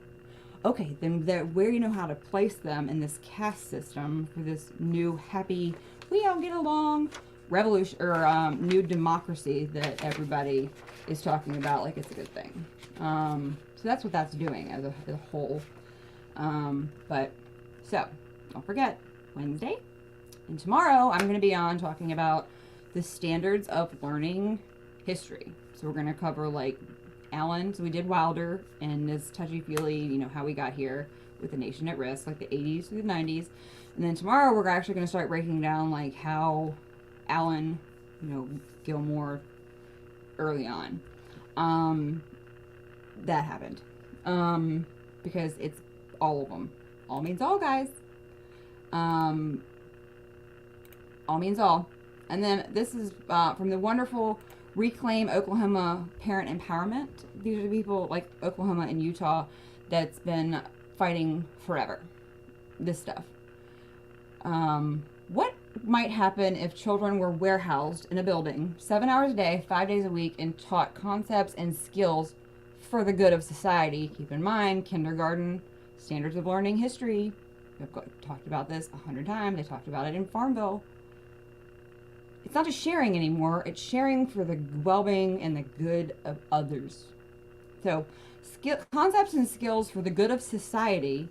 Okay, then where you know how to place them in this caste system for this new happy, we all get along revolution or new democracy that everybody is talking about like it's a good thing. So that's what that's doing as a whole. But so don't forget Wednesday and tomorrow I'm going to be on talking about the standards of learning history. So we're going to cover like Allen. So we did Wilder and this touchy-feely, how we got here with the nation at risk, like the 80s through the 90s. And then tomorrow we're actually going to start breaking down like how Allen, Gilmore early on, that happened. Because it's all of them. All means all, guys. All means all. And then this is from the wonderful Reclaim Oklahoma Parent Empowerment. These are the people like Oklahoma and Utah that's been fighting forever. This stuff. What might happen if children were warehoused in a building 7 hours a day, 5 days a week, and taught concepts and skills for the good of society? Keep in mind, kindergarten, standards of learning history. We've talked about this 100 times. They talked about it in Farmville. It's not just sharing anymore. It's sharing for the well-being and the good of others. So, concepts and skills for the good of society.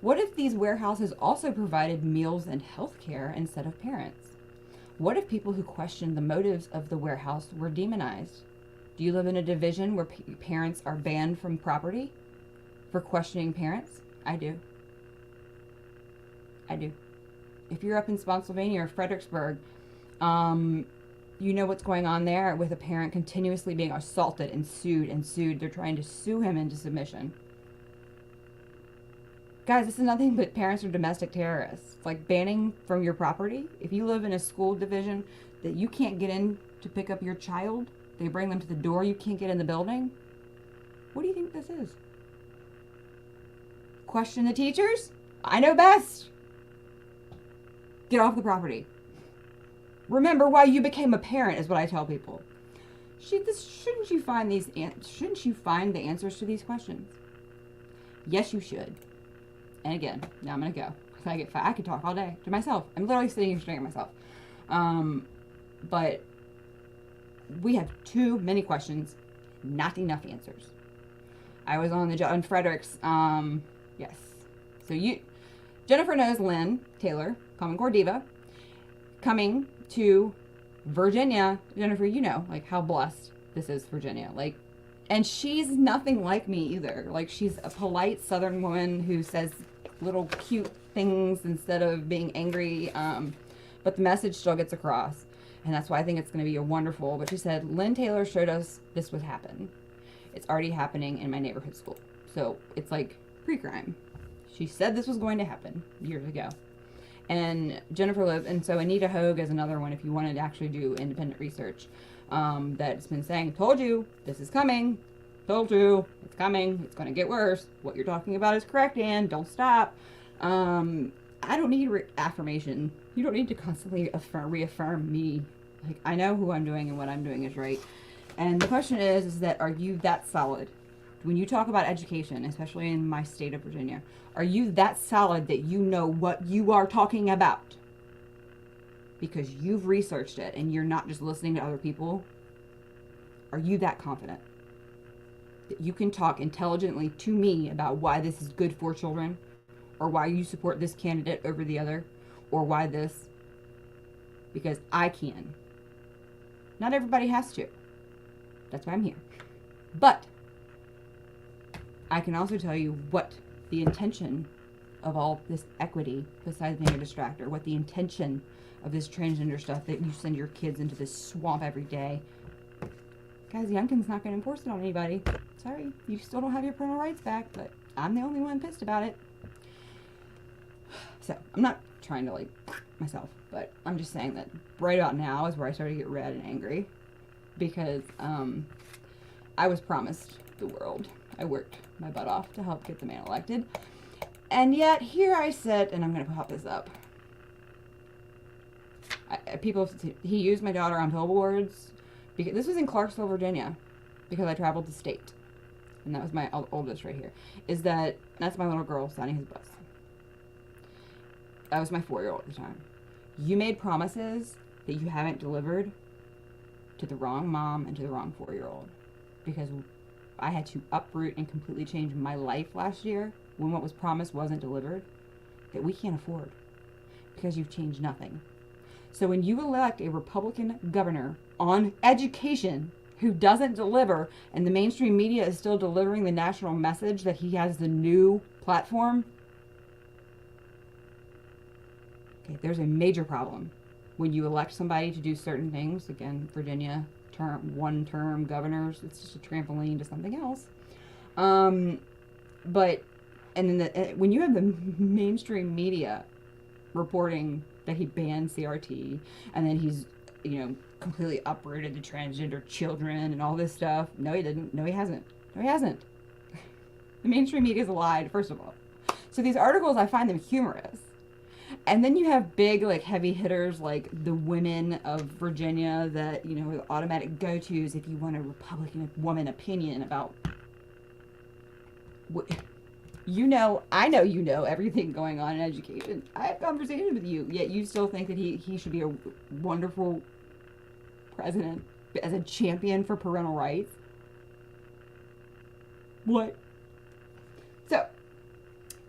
What if these warehouses also provided meals and health care instead of parents? What if people who questioned the motives of the warehouse were demonized? Do you live in a division where parents are banned from property for questioning parents? I do. If you're up in Spotsylvania or Fredericksburg, you know what's going on there with a parent continuously being assaulted and sued. They're trying to sue him into submission. Guys, this is nothing but parents are domestic terrorists. It's like banning from your property. If you live in a school division that you can't get in to pick up your child, they bring them to the door, you can't get in the building. What do you think this is? Question the teachers? I know best. Get off the property. Remember why you became a parent is what I tell people. Shouldn't you find the answers to these questions? Yes, you should. And again, now I'm gonna go. I could talk all day to myself. I'm literally sitting here staring at myself. But we have too many questions, not enough answers. I was on Frederick's. Yes. So Jennifer knows Lynne Taylor-CommonCoreDiva, coming to Virginia. Jennifer, like how blessed this is, Virginia. Like, and she's nothing like me either. Like, she's a polite Southern woman who says little cute things instead of being angry. But the message still gets across. And that's why I think it's going to be a wonderful. But she said, Lynne Taylor showed us this would happen. It's already happening in my neighborhood school. So it's like pre-crime. She said this was going to happen years ago. And Jennifer lives, and so Anita Hogue is another one if you wanted to actually do independent research that's been saying, told you, this is coming, told you, it's coming, it's going to get worse, what you're talking about is correct, and don't stop. I don't need affirmation. You don't need to constantly reaffirm me. Like, I know who I'm doing and what I'm doing is right. And the question is that are you that solid? When you talk about education, especially in my state of Virginia, are you that solid that you know what you are talking about? Because you've researched it and you're not just listening to other people. Are you that confident that you can talk intelligently to me about why this is good for children? or why you support this candidate over the other, or why this, because I can. Not everybody has to. That's why I'm here. But I can also tell you what the intention of all this equity, besides being a distractor, what the intention of this transgender stuff that you send your kids into this swamp every day. Guys, Youngkin's not going to enforce it on anybody. Sorry, you still don't have your parental rights back, but I'm the only one pissed about it. So, I'm not trying to, like, myself, but I'm just saying that right about now is where I started to get red and angry. Because, I was promised the world. I worked my butt off to help get the man elected. And yet, here I sit, and I'm going to pop this up. He used my daughter on billboards. Because this was in Clarksville, Virginia, because I traveled the state. And that was my oldest right here. That's my little girl signing his bus. That was my 4-year-old at the time. You made promises that you haven't delivered to the wrong mom and to the wrong 4-year-old. Because I had to uproot and completely change my life last year when what was promised wasn't delivered, that we can't afford. Because you've changed nothing. So when you elect a Republican governor on education who doesn't deliver, and the mainstream media is still delivering the national message that he has the new platform, okay, there's a major problem. When you elect somebody to do certain things, again, Virginia, one-term governors, it's just a trampoline to something else. And then when you have the mainstream media reporting that he banned CRT, and then he's, completely uprooted the transgender children and all this stuff. No, he didn't. No, he hasn't. No, he hasn't. The mainstream media's lied, first of all. So these articles, I find them humorous. And then you have big, heavy hitters like the women of Virginia that, are the automatic go-tos if you want a Republican woman opinion about... I know you know everything going on in education. I have conversations with you, yet you still think that he should be a wonderful president as a champion for parental rights. What? So,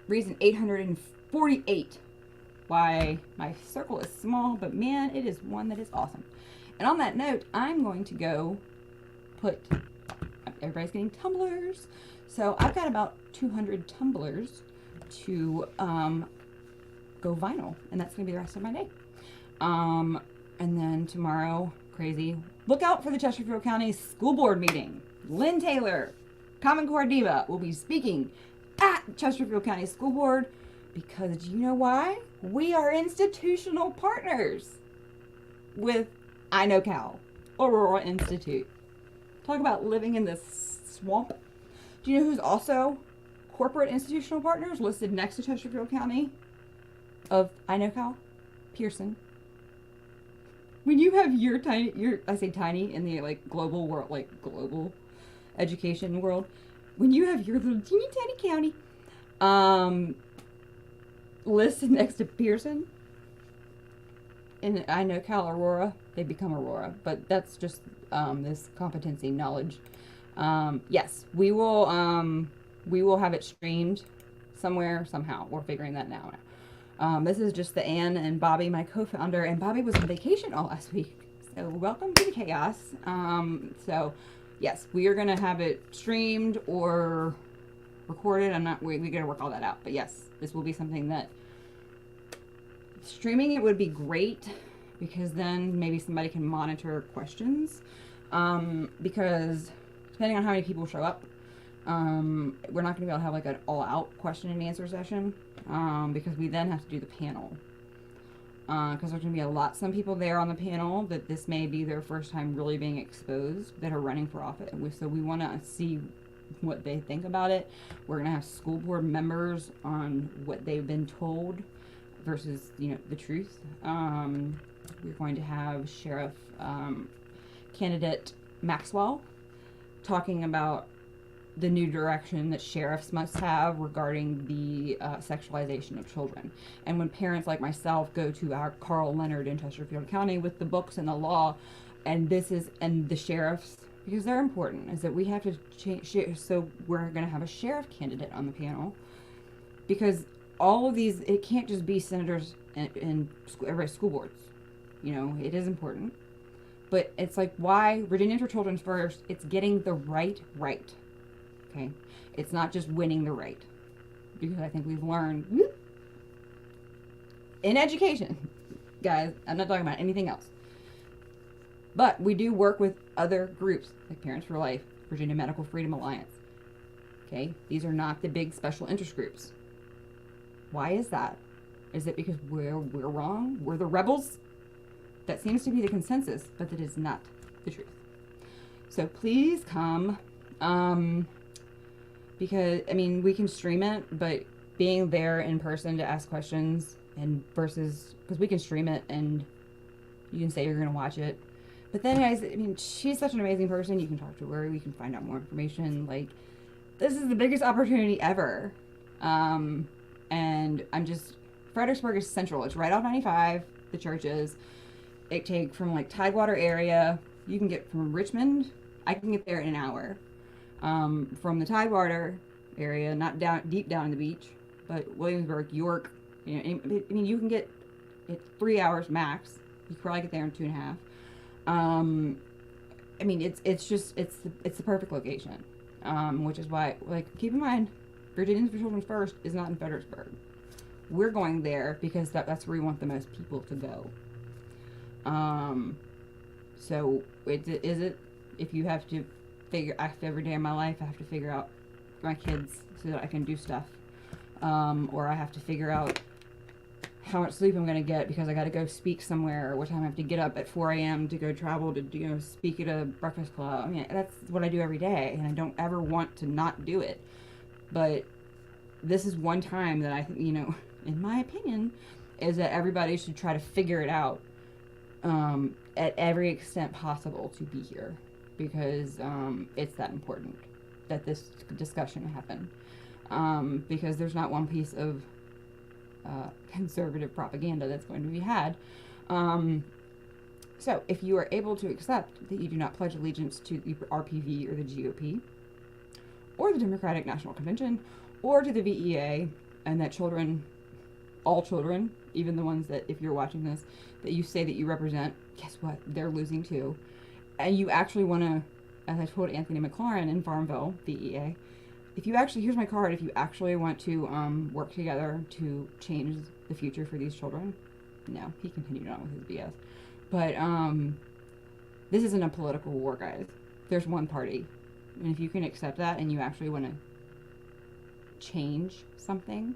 reason 848 why my circle is small, but man, it is one that is awesome. And on that note, I'm going to go everybody's getting tumblers. So I've got about 200 tumblers to go vinyl, and that's going to be the rest of my day. And then tomorrow, crazy. Look out for the Chesterfield County School Board meeting. Lynne Taylor-CommonCoreDiva will be speaking at Chesterfield County School Board because you know why? We are institutional partners with I Know Cal, Aurora Institute. Talk about living in this swamp. Do you know who's also corporate institutional partners listed next to Chesterfield County of I Know Cal? Pearson. When you have I say tiny in the global world, global education world, when you have your little teeny tiny county listed next to Pearson and I Know Cal Aurora, they become Aurora. But that's just this competency knowledge. Yes, we will have it streamed somewhere, somehow. We're figuring that now. This is just the Ann and Bobby, my co-founder, and Bobby was on vacation all last week. So welcome to the chaos. So yes, we are gonna have it streamed or recorded. We gotta work all that out. But yes, this will be something that streaming it would be great because then maybe somebody can monitor questions. Because depending on how many people show up, we're not going to be able to have an all-out question and answer session because we then have to do the panel. Because there's going to be some people there on the panel that this may be their first time really being exposed that are running for office. So we want to see what they think about it. We're going to have school board members on what they've been told versus, the truth. We're going to have Sheriff candidate Maxwell talking about the new direction that sheriffs must have regarding the sexualization of children. And when parents like myself go to our Carl Leonard in Chesterfield County with the books and the law, and the sheriffs, because they're important, is that we have to change. So we're going to have a sheriff candidate on the panel because all of these, it can't just be senators and school boards. You know, it is important. But it's like, why Virginians for Children First? It's getting the right. Okay? It's not just winning the right. Because I think we've learned in education, guys, I'm not talking about anything else. But we do work with other groups, like Parents for Life, Virginia Medical Freedom Alliance. Okay? These are not the big special interest groups. Why is that? Is it because we're wrong? We're the rebels? That seems to be the consensus, but that is not the truth. So please come, because, I mean, we can stream it, but being there in person to ask questions and versus, because we can stream it and you can say you're going to watch it. But then, guys, I mean, she's such an amazing person. You can talk to her. You can find out more information. Like, this is the biggest opportunity ever. And I'm just, Fredericksburg is central. It's right off 95, the church is. It take from like Tidewater area. You can get from Richmond. I can get there in an hour. From the Tidewater area, not down deep down in the beach, but Williamsburg, York. You know, I mean, you can get it 3 hours max. You can probably get there in 2.5. I mean, it's the perfect location. Which is why, like, keep in mind, Virginians for Children First is not in Fredericksburg. We're going there because that's where we want the most people to go. So is it, if you have to figure, every day of my life, I have to figure out my kids so that I can do stuff. Or I have to figure out how much sleep I'm going to get because I got to go speak somewhere, or what time I have to get up at 4 a.m. to go travel to, you know, speak at a breakfast club. I mean, that's what I do every day, and I don't ever want to not do it. But this is one time that I, you know, in my opinion, is that everybody should try to figure it out. At every extent possible to be here, because it's that important that this discussion happen, because there's not one piece of conservative propaganda that's going to be had. So if you are able to accept that you do not pledge allegiance to the RPV or the GOP or the Democratic National Convention or to the VEA, and that children, all children, even the ones that, if you're watching this, that you say that you represent, guess what? They're losing too. And you actually want to, as I told Anthony McLaurin in Farmville, VEA, if you actually, here's my card, if you actually want to work together to change the future for these children. No, he continued on with his BS. But this isn't a political war, guys. There's one party. And if you can accept that and you actually want to change something,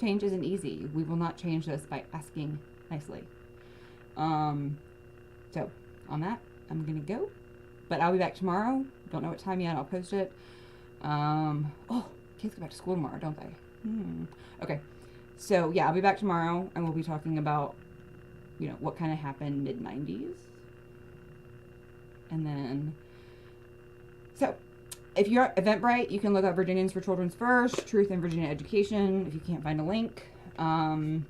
change isn't easy. We will not change this by asking nicely. So on that, I'm gonna go, but I'll be back tomorrow. Don't know what time yet. I'll post it. Oh, kids go back to school tomorrow, don't they? Okay. So yeah, I'll be back tomorrow, and we'll be talking about, you know, what kind of happened mid-90s. And then, so if you're at Eventbrite, you can look up Virginians for Children's First, Truth in Virginia Education, if you can't find a link. And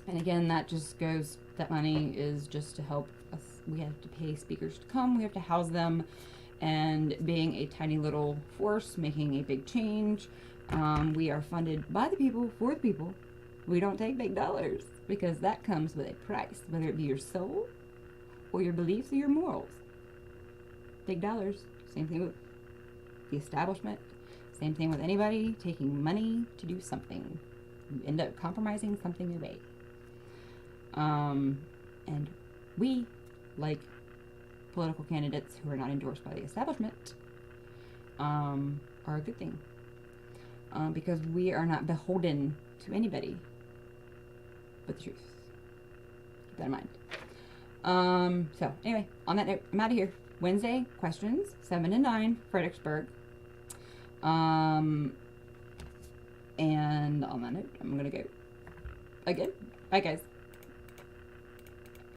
again, that just goes, that money is just to help us. We have to pay speakers to come, we have to house them, and being a tiny little force making a big change, we are funded by the people, for the people. We don't take big dollars, because that comes with a price, whether it be your soul or your beliefs or your morals. Big dollars. Same thing with the establishment, same thing with anybody taking money to do something. You end up compromising something you made. And we, like political candidates who are not endorsed by the establishment, are a good thing. Because we are not beholden to anybody but the truth. Keep that in mind. So anyway, on that note, I'm out of here. Wednesday, questions, 7 to 9, Fredericksburg. And on that note, I'm gonna go. Again, bye guys.